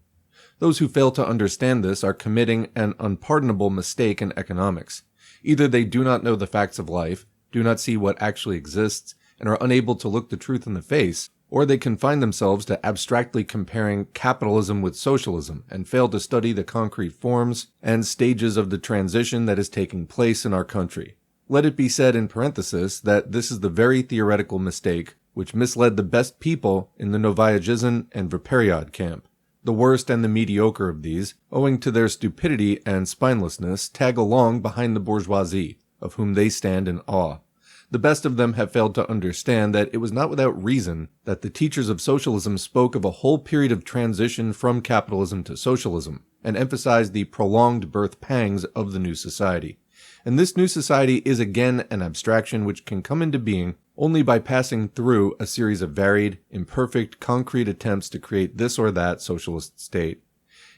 Those who fail to understand this are committing an unpardonable mistake in economics. Either they do not know the facts of life, do not see what actually exists, and are unable to look the truth in the face, or they confine themselves to abstractly comparing capitalism with socialism and fail to study the concrete forms and stages of the transition that is taking place in our country. Let it be said in parenthesis that this is the very theoretical mistake which misled the best people in the Novaya Zhizn and Viperiod camp. The worst and the mediocre of these, owing to their stupidity and spinelessness, tag along behind the bourgeoisie, of whom they stand in awe. The best of them have failed to understand that it was not without reason that the teachers of socialism spoke of a whole period of transition from capitalism to socialism, and emphasized the prolonged birth pangs of the new society. And this new society is again an abstraction which can come into being only by passing through a series of varied, imperfect, concrete attempts to create this or that socialist state.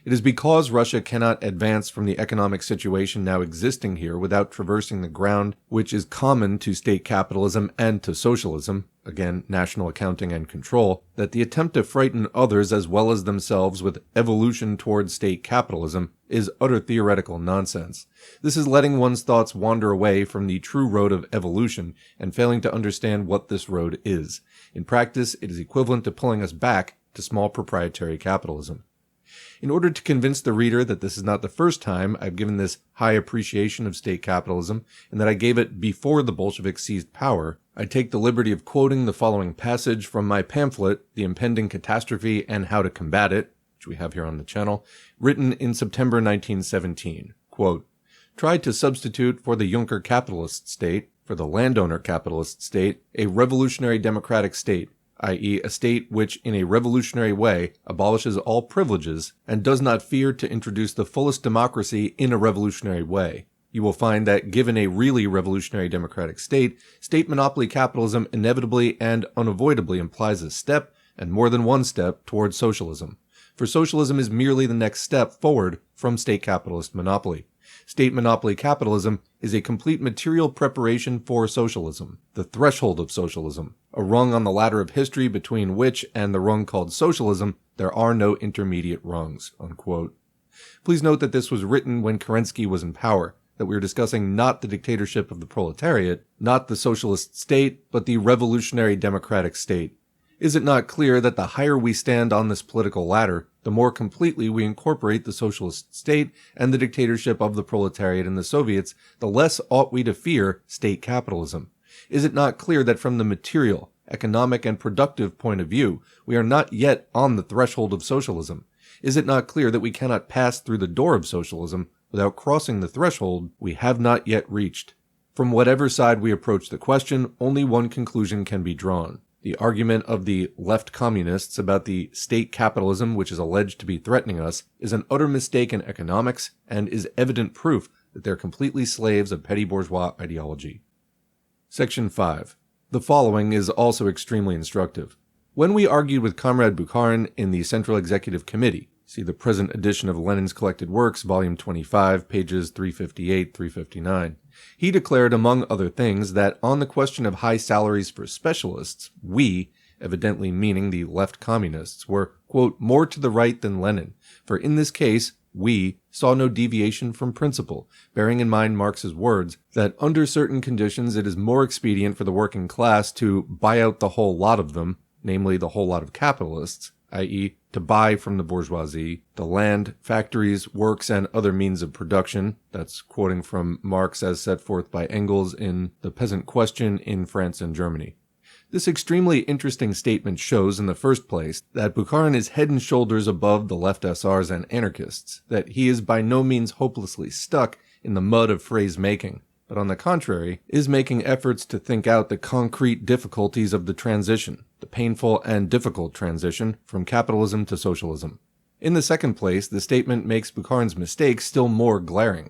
It is because Russia cannot advance from the economic situation now existing here without traversing the ground which is common to state capitalism and to socialism, again, national accounting and control, that the attempt to frighten others as well as themselves with evolution towards state capitalism is utter theoretical nonsense. This is letting one's thoughts wander away from the true road of evolution and failing to understand what this road is. In practice, it is equivalent to pulling us back to small proprietary capitalism. In order to convince the reader that this is not the first time I've given this high appreciation of state capitalism, and that I gave it before the Bolsheviks seized power, I take the liberty of quoting the following passage from my pamphlet, The Impending Catastrophe and How to Combat It, which we have here on the channel, written in September 1917. Quote, "Try to substitute for the Junker capitalist state, for the landowner capitalist state, a revolutionary democratic state, i.e. a state which in a revolutionary way abolishes all privileges and does not fear to introduce the fullest democracy in a revolutionary way. You will find that given a really revolutionary democratic state, state monopoly capitalism inevitably and unavoidably implies a step, and more than one step, towards socialism. For socialism is merely the next step forward from state capitalist monopoly. State monopoly capitalism is a complete material preparation for socialism, the threshold of socialism, a rung on the ladder of history between which and the rung called socialism there are no intermediate rungs." Unquote. Please note that this was written when Kerensky was in power, that we are discussing not the dictatorship of the proletariat, not the socialist state, but the revolutionary democratic state. Is it not clear that the higher we stand on this political ladder, the more completely we incorporate the socialist state and the dictatorship of the proletariat and the Soviets, the less ought we to fear state capitalism? Is it not clear that from the material, economic, and productive point of view, we are not yet on the threshold of socialism? Is it not clear that we cannot pass through the door of socialism without crossing the threshold we have not yet reached? From whatever side we approach the question, only one conclusion can be drawn. The argument of the left communists about the state capitalism which is alleged to be threatening us is an utter mistake in economics and is evident proof that they're completely slaves of petty-bourgeois ideology. Section 5. The following is also extremely instructive. When we argued with Comrade Bukharin in the Central Executive Committee, see the present edition of Lenin's Collected Works, Volume 25, pages 358-359, he declared, among other things, that on the question of high salaries for specialists, we, evidently meaning the left communists, were, quote, more to the right than Lenin, for in this case, we saw no deviation from principle, bearing in mind Marx's words that under certain conditions it is more expedient for the working class to buy out the whole lot of them, namely the whole lot of capitalists, i.e., to buy from the bourgeoisie, the land, factories, works, and other means of production. That's quoting from Marx as set forth by Engels in The Peasant Question in France and Germany. This extremely interesting statement shows, in the first place, that Bukharin is head and shoulders above the left SRs and anarchists, that he is by no means hopelessly stuck in the mud of phrase-making, but on the contrary, is making efforts to think out the concrete difficulties of the transition, the painful and difficult transition from capitalism to socialism. In the second place, the statement makes Bukharin's mistake still more glaring.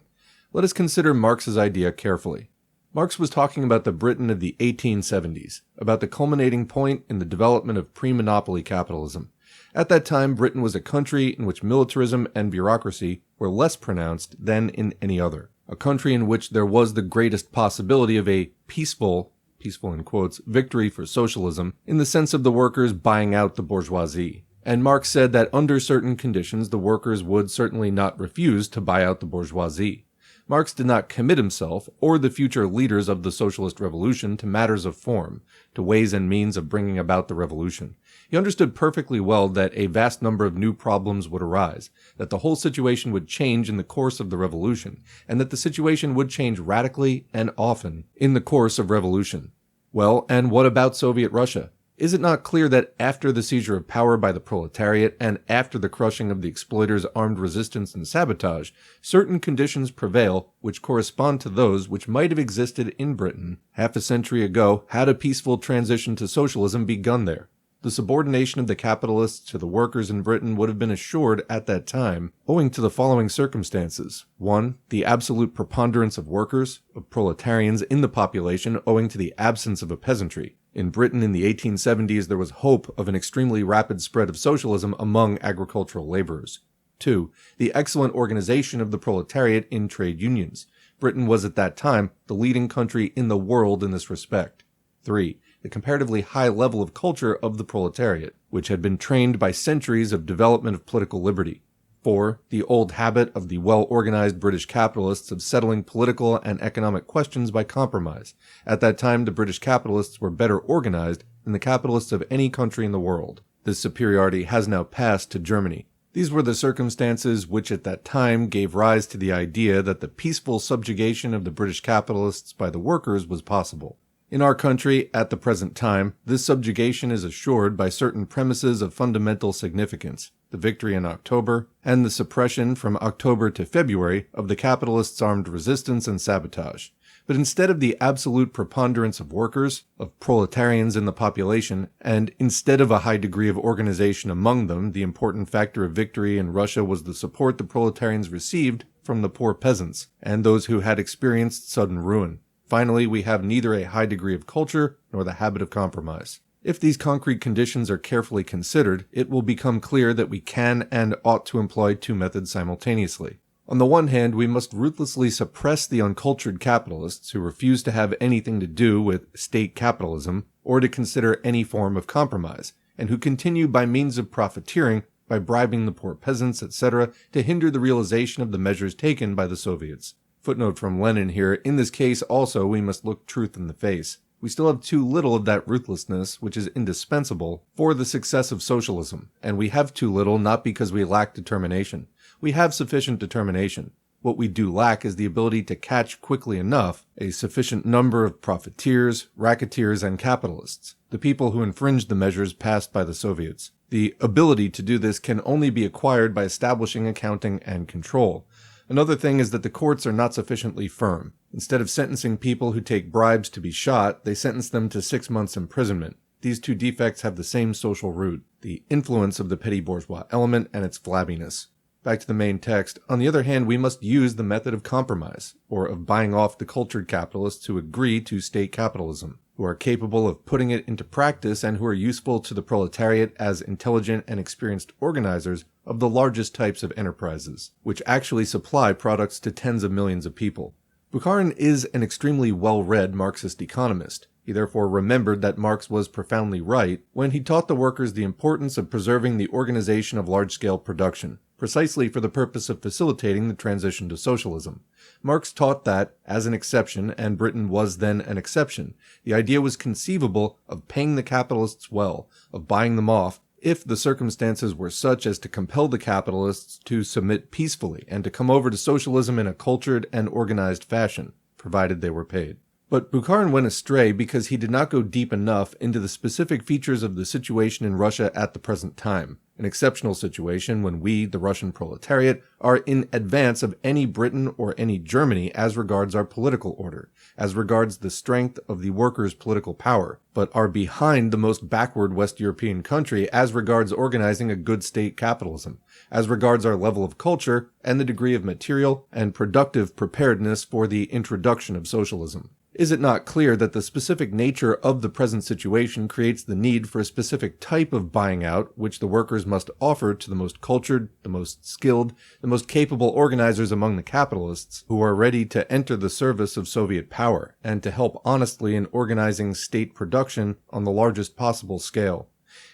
Let us consider Marx's idea carefully. Marx was talking about the Britain of the 1870s, about the culminating point in the development of pre-monopoly capitalism. At that time, Britain was a country in which militarism and bureaucracy were less pronounced than in any other. A country in which there was the greatest possibility of a peaceful in quotes, victory for socialism in the sense of the workers buying out the bourgeoisie. And Marx said that under certain conditions the workers would certainly not refuse to buy out the bourgeoisie. Marx did not commit himself or the future leaders of the socialist revolution to matters of form, to ways and means of bringing about the revolution. He understood perfectly well that a vast number of new problems would arise, that the whole situation would change in the course of the revolution, and that the situation would change radically and often in the course of revolution. Well, and what about Soviet Russia? Is it not clear that after the seizure of power by the proletariat and after the crushing of the exploiters' armed resistance and sabotage, certain conditions prevail which correspond to those which might have existed in Britain half a century ago had a peaceful transition to socialism begun there? The subordination of the capitalists to the workers in Britain would have been assured at that time, owing to the following circumstances. 1. The absolute preponderance of workers, of proletarians in the population owing to the absence of a peasantry. In Britain in the 1870s there was hope of an extremely rapid spread of socialism among agricultural laborers. 2. The excellent organization of the proletariat in trade unions. Britain was at that time the leading country in the world in this respect. 3. The comparatively high level of culture of the proletariat, which had been trained by centuries of development of political liberty. 4. The old habit of the well-organized British capitalists of settling political and economic questions by compromise. At that time, the British capitalists were better organized than the capitalists of any country in the world. This superiority has now passed to Germany. These were the circumstances which at that time gave rise to the idea that the peaceful subjugation of the British capitalists by the workers was possible. In our country, at the present time, this subjugation is assured by certain premises of fundamental significance, the victory in October, and the suppression from October to February of the capitalists' armed resistance and sabotage. But instead of the absolute preponderance of workers, of proletarians in the population, and instead of a high degree of organization among them, the important factor of victory in Russia was the support the proletarians received from the poor peasants, and those who had experienced sudden ruin. Finally, we have neither a high degree of culture nor the habit of compromise. If these concrete conditions are carefully considered, it will become clear that we can and ought to employ two methods simultaneously. On the one hand, we must ruthlessly suppress the uncultured capitalists who refuse to have anything to do with state capitalism or to consider any form of compromise, and who continue by means of profiteering, by bribing the poor peasants, etc., to hinder the realization of the measures taken by the Soviets. Footnote from Lenin here, in this case also we must look truth in the face. we still have too little of that ruthlessness which is indispensable for the success of socialism, and we have too little not because we lack determination. We have sufficient determination. What we do lack is the ability to catch quickly enough a sufficient number of profiteers, racketeers, and capitalists, the people who infringed the measures passed by the Soviets. The ability to do this can only be acquired by establishing accounting and control. Another thing is that the courts are not sufficiently firm. Instead of sentencing people who take bribes to be shot, they sentence them to 6 months imprisonment. These two defects have the same social root, the influence of the petty-bourgeois element and its flabbiness. Back to the main text. On the other hand, we must use the method of compromise, or of buying off the cultured capitalists who agree to state capitalism, who are capable of putting it into practice and who are useful to the proletariat as intelligent and experienced organizers of the largest types of enterprises, which actually supply products to tens of millions of people. Bukharin is an extremely well-read Marxist economist. He therefore remembered that Marx was profoundly right when he taught the workers the importance of preserving the organization of large-scale production, precisely for the purpose of facilitating the transition to socialism. Marx taught that, as an exception, and Britain was then an exception, the idea was conceivable of paying the capitalists well, of buying them off, if the circumstances were such as to compel the capitalists to submit peacefully and to come over to socialism in a cultured and organized fashion, provided they were paid. But Bukharin went astray because he did not go deep enough into the specific features of the situation in Russia at the present time, an exceptional situation when we, the Russian proletariat, are in advance of any Britain or any Germany as regards our political order, as regards the strength of the workers' political power, but are behind the most backward West European country as regards organizing a good state capitalism, as regards our level of culture and the degree of material and productive preparedness for the introduction of socialism. Is it not clear that the specific nature of the present situation creates the need for a specific type of buying out which the workers must offer to the most cultured, the most skilled, the most capable organizers among the capitalists who are ready to enter the service of Soviet power and to help honestly in organizing state production on the largest possible scale?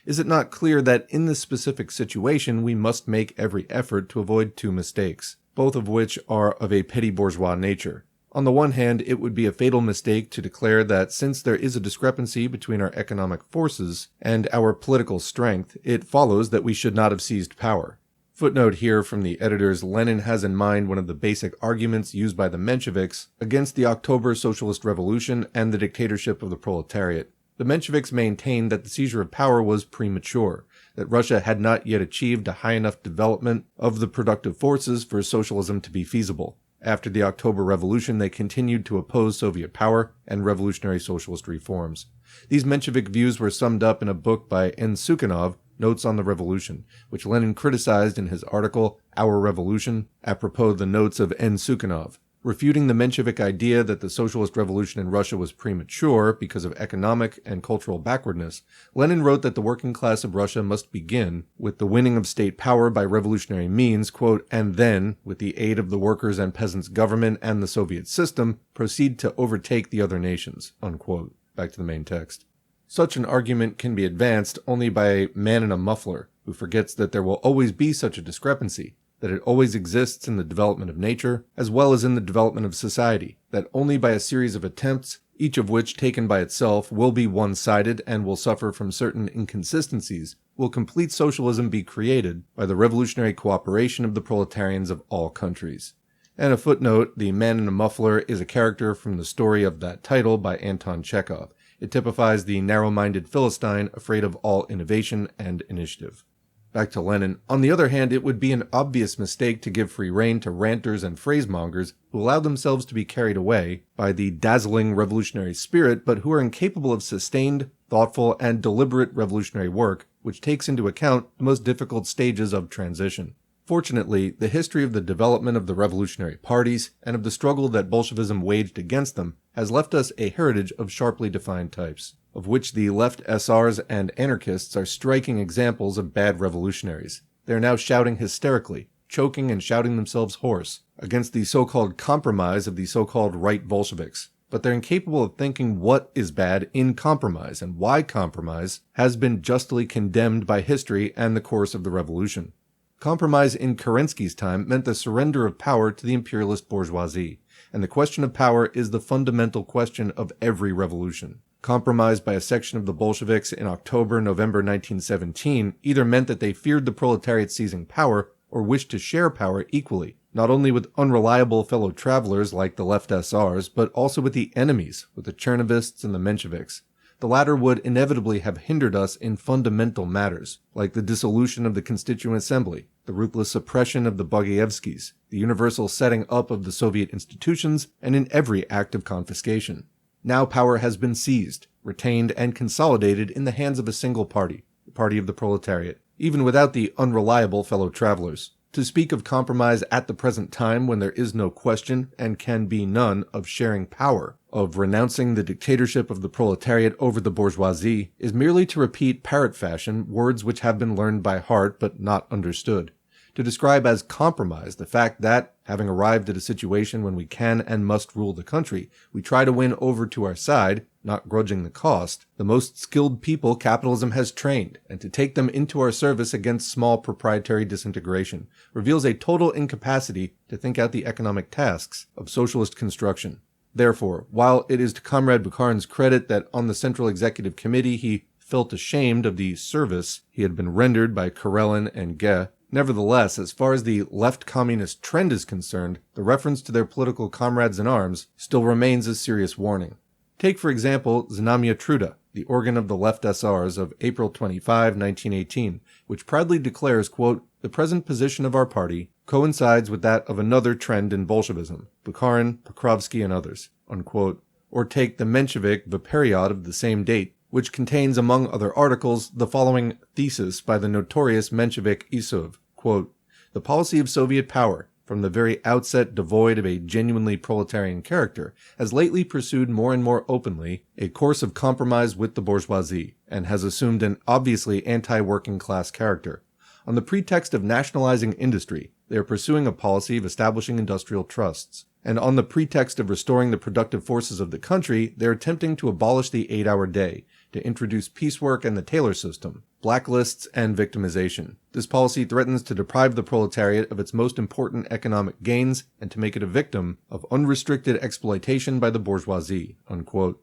Is it not clear that in this specific situation we must make every effort to avoid two mistakes, both of which are of a petty-bourgeois nature? On the one hand, it would be a fatal mistake to declare that since there is a discrepancy between our economic forces and our political strength, it follows that we should not have seized power. Footnote here from the editors: Lenin has in mind one of the basic arguments used by the Mensheviks against the October Socialist Revolution and the dictatorship of the proletariat. The Mensheviks maintained that the seizure of power was premature, that Russia had not yet achieved a high enough development of the productive forces for socialism to be feasible. After the October Revolution, they continued to oppose Soviet power and revolutionary socialist reforms. These Menshevik views were summed up in a book by N. Sukhanov, Notes on the Revolution, which Lenin criticized in his article, Our Revolution, apropos the notes of N. Sukhanov. Refuting the Menshevik idea that the socialist revolution in Russia was premature because of economic and cultural backwardness, Lenin wrote that the working class of Russia must begin with the winning of state power by revolutionary means, quote, and then, with the aid of the workers' and peasants' government and the Soviet system, proceed to overtake the other nations, unquote. Back to the main text. Such an argument can be advanced only by a man in a muffler who forgets that there will always be such a discrepancy, that it always exists in the development of nature, as well as in the development of society, that only by a series of attempts, each of which taken by itself will be one-sided and will suffer from certain inconsistencies, will complete socialism be created by the revolutionary cooperation of the proletarians of all countries. And a footnote, the man in a muffler is a character from the story of that title by Anton Chekhov. It typifies the narrow-minded Philistine afraid of all innovation and initiative. Back to Lenin. On the other hand, it would be an obvious mistake to give free rein to ranters and phrasemongers who allow themselves to be carried away by the dazzling revolutionary spirit, but who are incapable of sustained, thoughtful, and deliberate revolutionary work, which takes into account the most difficult stages of transition. Fortunately, the history of the development of the revolutionary parties and of the struggle that Bolshevism waged against them has left us a heritage of sharply defined types, of which the left SRs and anarchists are striking examples of bad revolutionaries. They are now shouting hysterically, choking and shouting themselves hoarse, against the so-called compromise of the so-called right Bolsheviks. But they're incapable of thinking what is bad in compromise and why compromise has been justly condemned by history and the course of the revolution. Compromise in Kerensky's time meant the surrender of power to the imperialist bourgeoisie, and the question of power is the fundamental question of every revolution. Compromise by a section of the Bolsheviks in October-November 1917 either meant that they feared the proletariat seizing power or wished to share power equally, not only with unreliable fellow travelers like the left SRs, but also with the enemies, with the Chernovists and the Mensheviks. The latter would inevitably have hindered us in fundamental matters, like the dissolution of the Constituent Assembly, the ruthless suppression of the Bogoyevskys, the universal setting up of the Soviet institutions, and in every act of confiscation. Now power has been seized, retained, and consolidated in the hands of a single party, the party of the proletariat, even without the unreliable fellow travelers. To speak of compromise at the present time when there is no question, and can be none, of sharing power, of renouncing the dictatorship of the proletariat over the bourgeoisie, is merely to repeat parrot fashion words which have been learned by heart but not understood. To describe as compromise the fact that, having arrived at a situation when we can and must rule the country, we try to win over to our side, not grudging the cost, the most skilled people capitalism has trained, and to take them into our service against small proprietary disintegration, reveals a total incapacity to think out the economic tasks of socialist construction. Therefore, while it is to Comrade Bukharin's credit that on the Central Executive Committee he felt ashamed of the service he had been rendered by Karelin and Ge, nevertheless, as far as the left communist trend is concerned, the reference to their political comrades in arms still remains a serious warning. Take, for example, Znamya Truda, the organ of the left SRs of April 25, 1918, which proudly declares, quote, "The present position of our party coincides with that of another trend in Bolshevism, Bukharin, Pokrovsky, and others," unquote. Or take the Menshevik Viperiod of the same date, which contains, among other articles, the following thesis by the notorious Menshevik Isov, quote, "The policy of Soviet power, from the very outset devoid of a genuinely proletarian character, has lately pursued more and more openly a course of compromise with the bourgeoisie, and has assumed an obviously anti-working class character. On the pretext of nationalizing industry, they are pursuing a policy of establishing industrial trusts. And on the pretext of restoring the productive forces of the country, they are attempting to abolish the 8-hour day, to introduce piecework and the tailor system, blacklists, and victimization. This policy threatens to deprive the proletariat of its most important economic gains and to make it a victim of unrestricted exploitation by the bourgeoisie," unquote.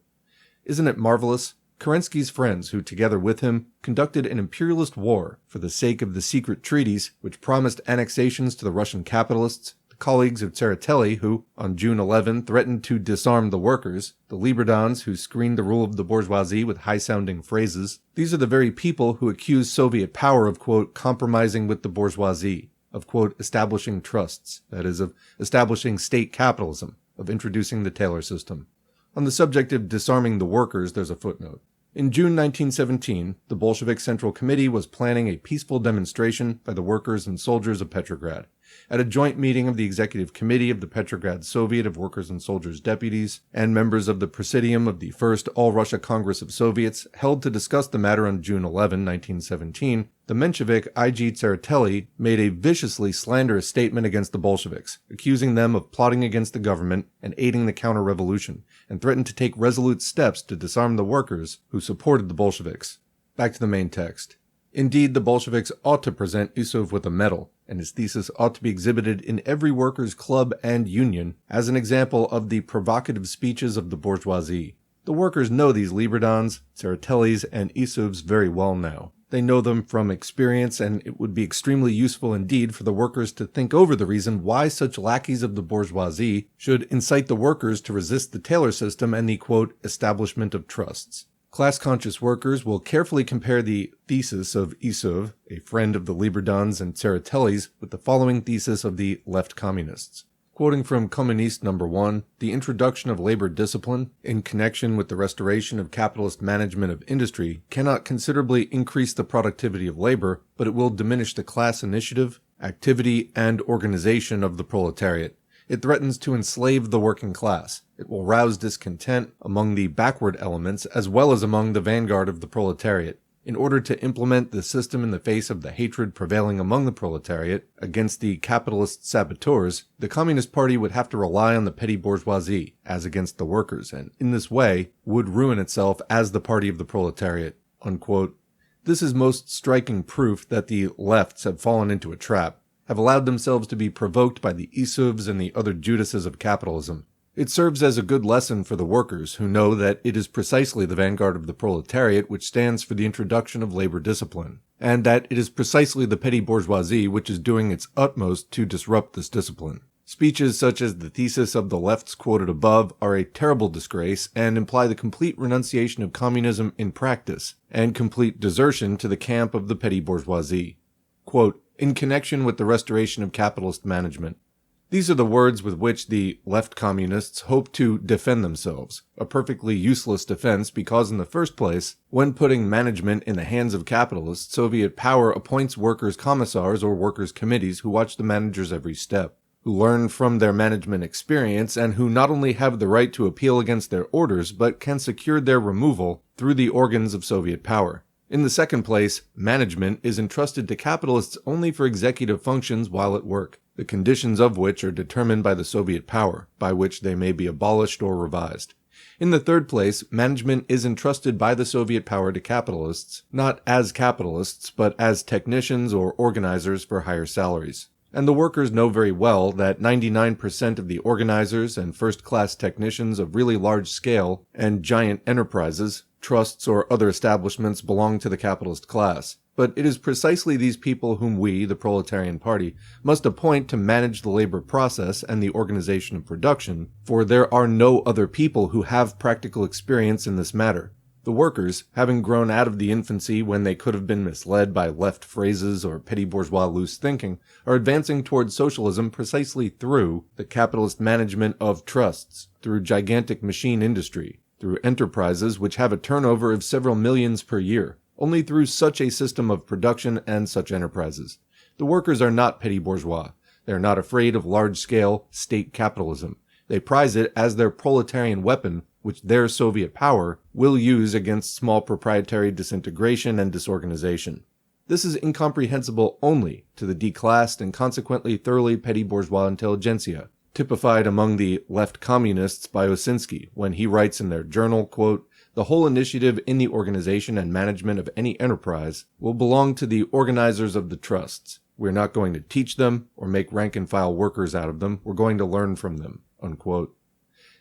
Isn't it marvelous? Kerensky's friends, who together with him conducted an imperialist war for the sake of the secret treaties which promised annexations to the Russian capitalists, the colleagues of Tseretelli who, on June 11, threatened to disarm the workers, the Libertans who screened the rule of the bourgeoisie with high-sounding phrases, these are the very people who accuse Soviet power of, quote, "compromising with the bourgeoisie," of, quote, "establishing trusts," that is, of establishing state capitalism, of introducing the tailor system. On the subject of disarming the workers, there's a footnote. In June 1917, the Bolshevik Central Committee was planning a peaceful demonstration by the workers and soldiers of Petrograd. At a joint meeting of the Executive Committee of the Petrograd Soviet of Workers' and Soldiers' Deputies and members of the Presidium of the First All-Russia Congress of Soviets held to discuss the matter on June 11, 1917, the Menshevik I.G. Tseretelli made a viciously slanderous statement against the Bolsheviks, accusing them of plotting against the government and aiding the counter-revolution, and threatened to take resolute steps to disarm the workers who supported the Bolsheviks. Back to the main text. Indeed, the Bolsheviks ought to present Isov with a medal, and his thesis ought to be exhibited in every workers' club and union as an example of the provocative speeches of the bourgeoisie. The workers know these Libertans, Tseretellis, and Isovs very well now. They know them from experience, and it would be extremely useful indeed for the workers to think over the reason why such lackeys of the bourgeoisie should incite the workers to resist the tailor system and the, quote, "establishment of trusts." Class-conscious workers will carefully compare the thesis of Isov, a friend of the Libertans and Tseretellis, with the following thesis of the left communists. Quoting from Communist No. 1, the introduction of labor discipline, in connection with the restoration of capitalist management of industry, cannot considerably increase the productivity of labor, but it will diminish the class initiative, activity, and organization of the proletariat. It threatens to enslave the working class. It will rouse discontent among the backward elements as well as among the vanguard of the proletariat. In order to implement the system in the face of the hatred prevailing among the proletariat against the capitalist saboteurs, the Communist Party would have to rely on the petty bourgeoisie as against the workers, and in this way would ruin itself as the party of the proletariat, unquote. This is most striking proof that the lefts have fallen into a trap, have allowed themselves to be provoked by the Isovs and the other Judases of capitalism. It serves as a good lesson for the workers who know that it is precisely the vanguard of the proletariat which stands for the introduction of labor discipline, and that it is precisely the petty bourgeoisie which is doing its utmost to disrupt this discipline. Speeches such as the thesis of the lefts quoted above are a terrible disgrace and imply the complete renunciation of communism in practice, and complete desertion to the camp of the petty bourgeoisie. Quote, in connection with the restoration of capitalist management. These are the words with which the left communists hope to defend themselves, a perfectly useless defense because in the first place, when putting management in the hands of capitalists, Soviet power appoints workers' commissars or workers' committees who watch the managers every step, who learn from their management experience and who not only have the right to appeal against their orders but can secure their removal through the organs of Soviet power. In the second place, management is entrusted to capitalists only for executive functions while at work, the conditions of which are determined by the Soviet power, by which they may be abolished or revised. In the third place, management is entrusted by the Soviet power to capitalists, not as capitalists, but as technicians or organizers for higher salaries. And the workers know very well that 99% of the organizers and first-class technicians of really large scale and giant enterprises, trusts or other establishments belong to the capitalist class. But it is precisely these people whom we, the Proletarian Party, must appoint to manage the labor process and the organization of production, for there are no other people who have practical experience in this matter. The workers, having grown out of the infancy when they could have been misled by left phrases or petty bourgeois loose thinking, are advancing towards socialism precisely through the capitalist management of trusts, through gigantic machine industry, through enterprises which have a turnover of several millions per year, only through such a system of production and such enterprises. The workers are not petty bourgeois. They are not afraid of large-scale state capitalism. They prize it as their proletarian weapon, which their Soviet power will use against small proprietary disintegration and disorganization. This is incomprehensible only to the declassed and consequently thoroughly petty bourgeois intelligentsia, typified among the left communists by Osinski, when he writes in their journal, quote, the whole initiative in the organization and management of any enterprise will belong to the organizers of the trusts. We're not going to teach them or make rank-and-file workers out of them. We're going to learn from them, unquote.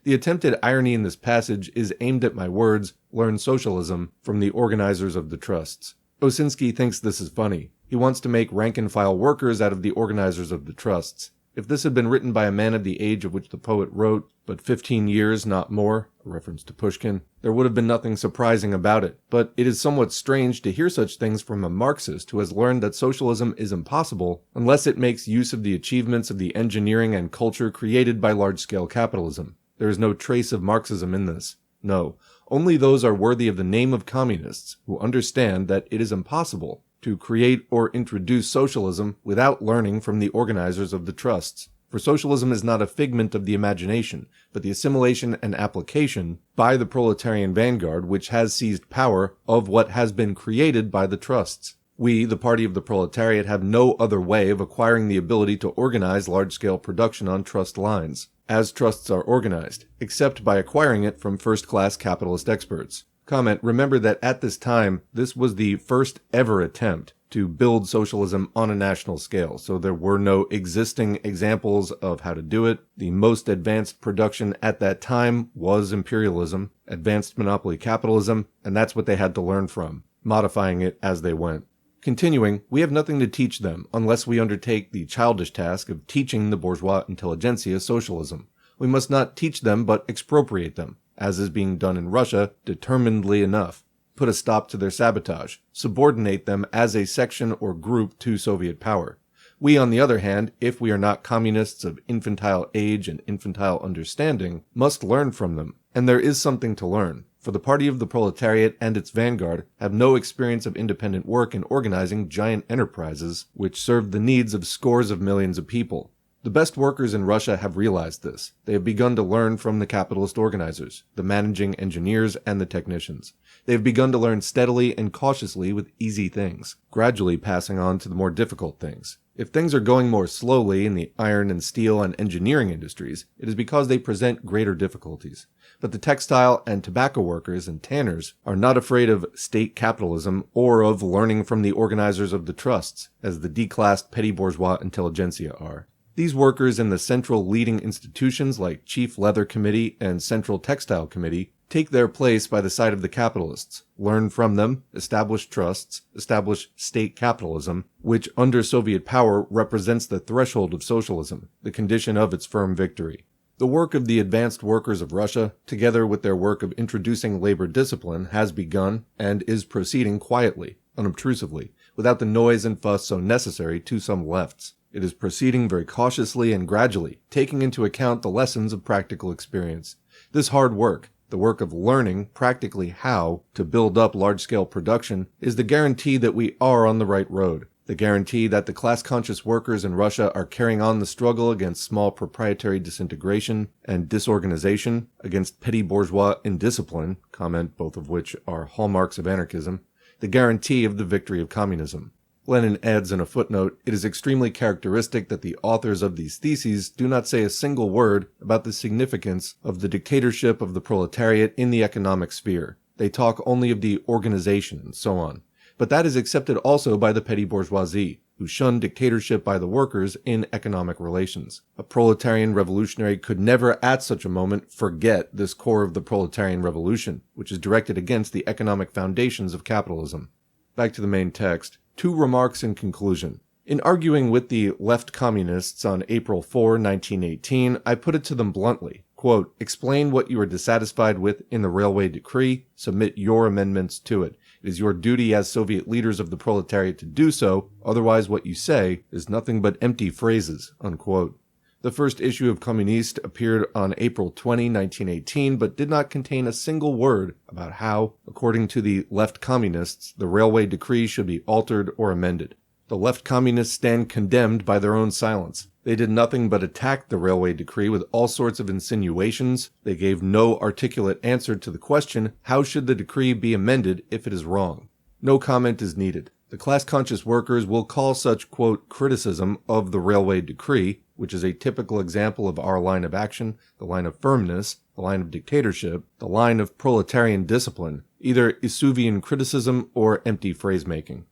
The attempted irony in this passage is aimed at my words, learn socialism, from the organizers of the trusts. Osinski thinks this is funny. He wants to make rank-and-file workers out of the organizers of the trusts. If this had been written by a man of the age of which the poet wrote, but 15 years, not more, a reference to Pushkin, there would have been nothing surprising about it. But it is somewhat strange to hear such things from a Marxist who has learned that socialism is impossible unless it makes use of the achievements of the engineering and culture created by large-scale capitalism. There is no trace of Marxism in this. No, only those are worthy of the name of communists who understand that it is impossible to create or introduce socialism without learning from the organizers of the trusts. For socialism is not a figment of the imagination, but the assimilation and application by the proletarian vanguard which has seized power of what has been created by the trusts. We, the party of the proletariat, have no other way of acquiring the ability to organize large-scale production on trust lines, as trusts are organized, except by acquiring it from first-class capitalist experts. Comment, remember that at this time, this was the first ever attempt to build socialism on a national scale, so there were no existing examples of how to do it. The most advanced production at that time was imperialism, advanced monopoly capitalism, and that's what they had to learn from, modifying it as they went. Continuing, we have nothing to teach them unless we undertake the childish task of teaching the bourgeois intelligentsia socialism. We must not teach them but expropriate them, as is being done in Russia determinedly enough. Put a stop to their sabotage, subordinate them as a section or group to Soviet power. We, on the other hand, if we are not communists of infantile age and infantile understanding, must learn from them, and there is something to learn. For the party of the proletariat and its vanguard have no experience of independent work in organizing giant enterprises which serve the needs of scores of millions of people. The best workers in Russia have realized this. They have begun to learn from the capitalist organizers, the managing engineers, and the technicians. They have begun to learn steadily and cautiously with easy things, gradually passing on to the more difficult things. If things are going more slowly in the iron and steel and engineering industries, it is because they present greater difficulties. But the textile and tobacco workers and tanners are not afraid of state capitalism or of learning from the organizers of the trusts, as the declassed petty bourgeois intelligentsia are. These workers in the central leading institutions like Chief Leather Committee and Central Textile Committee take their place by the side of the capitalists, learn from them, establish trusts, establish state capitalism, which under Soviet power represents the threshold of socialism, the condition of its firm victory. The work of the advanced workers of Russia, together with their work of introducing labor discipline, has begun and is proceeding quietly, unobtrusively, without the noise and fuss so necessary to some lefts. It is proceeding very cautiously and gradually, taking into account the lessons of practical experience. This hard work, the work of learning practically how to build up large-scale production, is the guarantee that we are on the right road. The guarantee that the class-conscious workers in Russia are carrying on the struggle against small proprietary disintegration and disorganization, against petty-bourgeois indiscipline, comment both of which are hallmarks of anarchism, the guarantee of the victory of communism. Lenin adds in a footnote, it is extremely characteristic that the authors of these theses do not say a single word about the significance of the dictatorship of the proletariat in the economic sphere. They talk only of the organization and so on. But that is accepted also by the petty bourgeoisie, who shun dictatorship by the workers in economic relations. A proletarian revolutionary could never at such a moment forget this core of the proletarian revolution, which is directed against the economic foundations of capitalism. Back to the main text. 2 remarks in conclusion. In arguing with the left communists on April 4, 1918, I put it to them bluntly, quote, explain what you are dissatisfied with in the railway decree, submit your amendments to it. It is your duty as Soviet leaders of the proletariat to do so, otherwise what you say is nothing but empty phrases, unquote. The first issue of Communiste appeared on April 20, 1918, but did not contain a single word about how, according to the left communists, the railway decree should be altered or amended. The left communists stand condemned by their own silence. They did nothing but attack the railway decree with all sorts of insinuations. They gave no articulate answer to the question, how should the decree be amended if it is wrong? No comment is needed. The class-conscious workers will call such, quote, criticism of the railway decree, which is a typical example of our line of action, the line of firmness, the line of dictatorship, the line of proletarian discipline, either Isuvian criticism or empty phrase-making.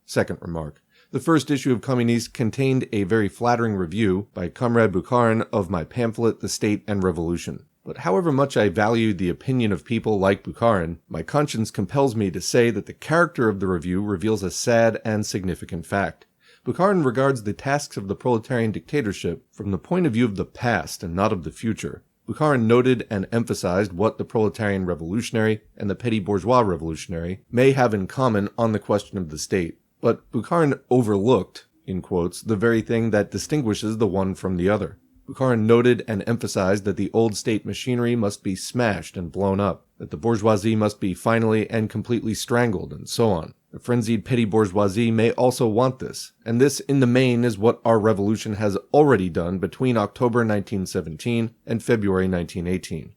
Second remark. The first issue of Communiste contained a very flattering review by Comrade Bukharin of my pamphlet, The State and Revolution. But however much I value the opinion of people like Bukharin, my conscience compels me to say that the character of the review reveals a sad and significant fact. Bukharin regards the tasks of the proletarian dictatorship from the point of view of the past and not of the future. Bukharin noted and emphasized what the proletarian revolutionary and the petty bourgeois revolutionary may have in common on the question of the state. But Bukharin overlooked, in quotes, the very thing that distinguishes the one from the other. Bukharin noted and emphasized that the old state machinery must be smashed and blown up, that the bourgeoisie must be finally and completely strangled, and so on. The frenzied petty bourgeoisie may also want this, and this in the main is what our revolution has already done between October 1917 and February 1918.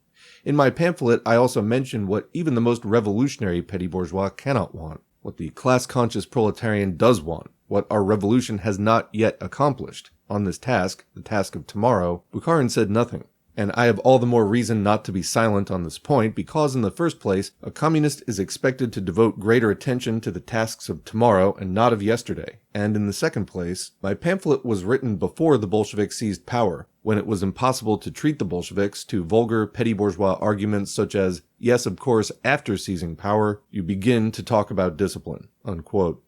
In my pamphlet, I also mention what even the most revolutionary petty bourgeois cannot want, what the class-conscious proletarian does want, what our revolution has not yet accomplished. On this task, the task of tomorrow, Bukharin said nothing. And I have all the more reason not to be silent on this point because, in the first place, a communist is expected to devote greater attention to the tasks of tomorrow and not of yesterday. And in the second place, my pamphlet was written before the Bolsheviks seized power, when it was impossible to treat the Bolsheviks to vulgar petty bourgeois arguments such as, yes, of course, after seizing power, you begin to talk about discipline, unquote.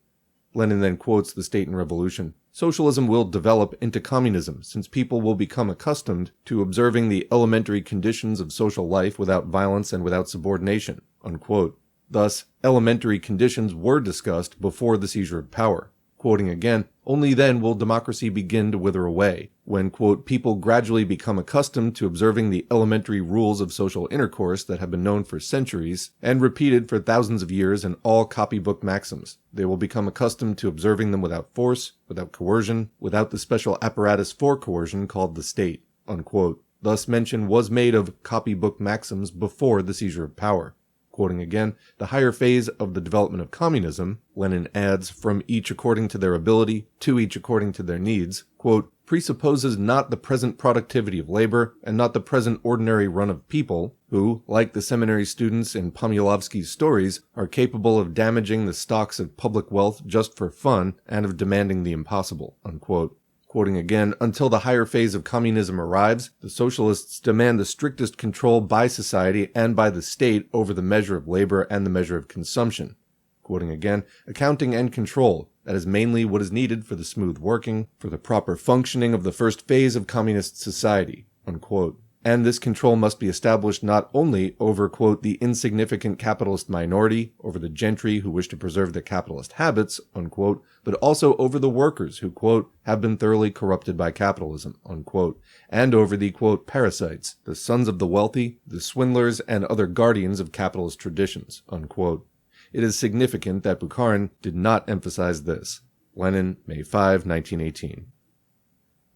Lenin then quotes The State and Revolution. Socialism will develop into communism, since people will become accustomed to observing the elementary conditions of social life without violence and without subordination, unquote. Thus, elementary conditions were discussed before the seizure of power. Quoting again, only then will democracy begin to wither away, when, quote, people gradually become accustomed to observing the elementary rules of social intercourse that have been known for centuries and repeated for thousands of years in all copybook maxims. They will become accustomed to observing them without force, without coercion, without the special apparatus for coercion called the state, unquote. Thus mention was made of copybook maxims before the seizure of power. Quoting again, the higher phase of the development of communism, Lenin adds, from each according to their ability, to each according to their needs, quote, presupposes not the present productivity of labor, and not the present ordinary run of people, who, like the seminary students in Pomulovsky's stories, are capable of damaging the stocks of public wealth just for fun, and of demanding the impossible, unquote. Quoting again, until the higher phase of communism arrives, the socialists demand the strictest control by society and by the state over the measure of labor and the measure of consumption. Quoting again, accounting and control, that is mainly what is needed for the smooth working, for the proper functioning of the first phase of communist society, unquote. And this control must be established not only over, quote, the insignificant capitalist minority, over the gentry who wish to preserve their capitalist habits, unquote, but also over the workers who, quote, have been thoroughly corrupted by capitalism, unquote, and over the, quote, parasites, the sons of the wealthy, the swindlers, and other guardians of capitalist traditions, unquote. It is significant that Bukharin did not emphasize this. Lenin, May 5, 1918.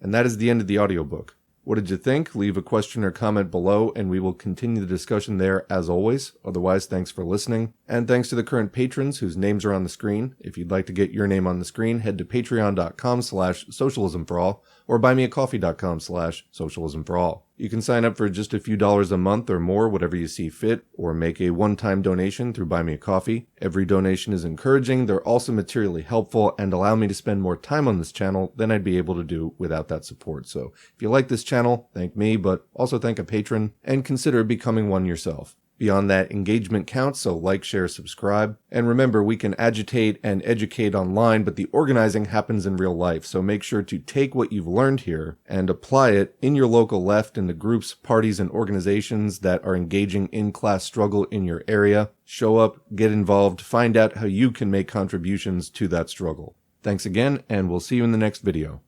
And that is the end of the audiobook. What did you think? Leave a question or comment below, and we will continue the discussion there as always. Otherwise, thanks for listening. And thanks to the current patrons whose names are on the screen. If you'd like to get your name on the screen, head to patreon.com/socialismforall or buymeacoffee.com/socialismforall. You can sign up for just a few dollars a month or more, whatever you see fit, or make a one-time donation through Buy Me a Coffee. Every donation is encouraging, they're also materially helpful, and allow me to spend more time on this channel than I'd be able to do without that support. So if you like this channel, thank me, but also thank a patron, and consider becoming one yourself. Beyond that, engagement counts, so like, share, subscribe. And remember, we can agitate and educate online, but the organizing happens in real life, so make sure to take what you've learned here and apply it in your local left in the groups, parties, and organizations that are engaging in class struggle in your area. Show up, get involved, find out how you can make contributions to that struggle. Thanks again, and we'll see you in the next video.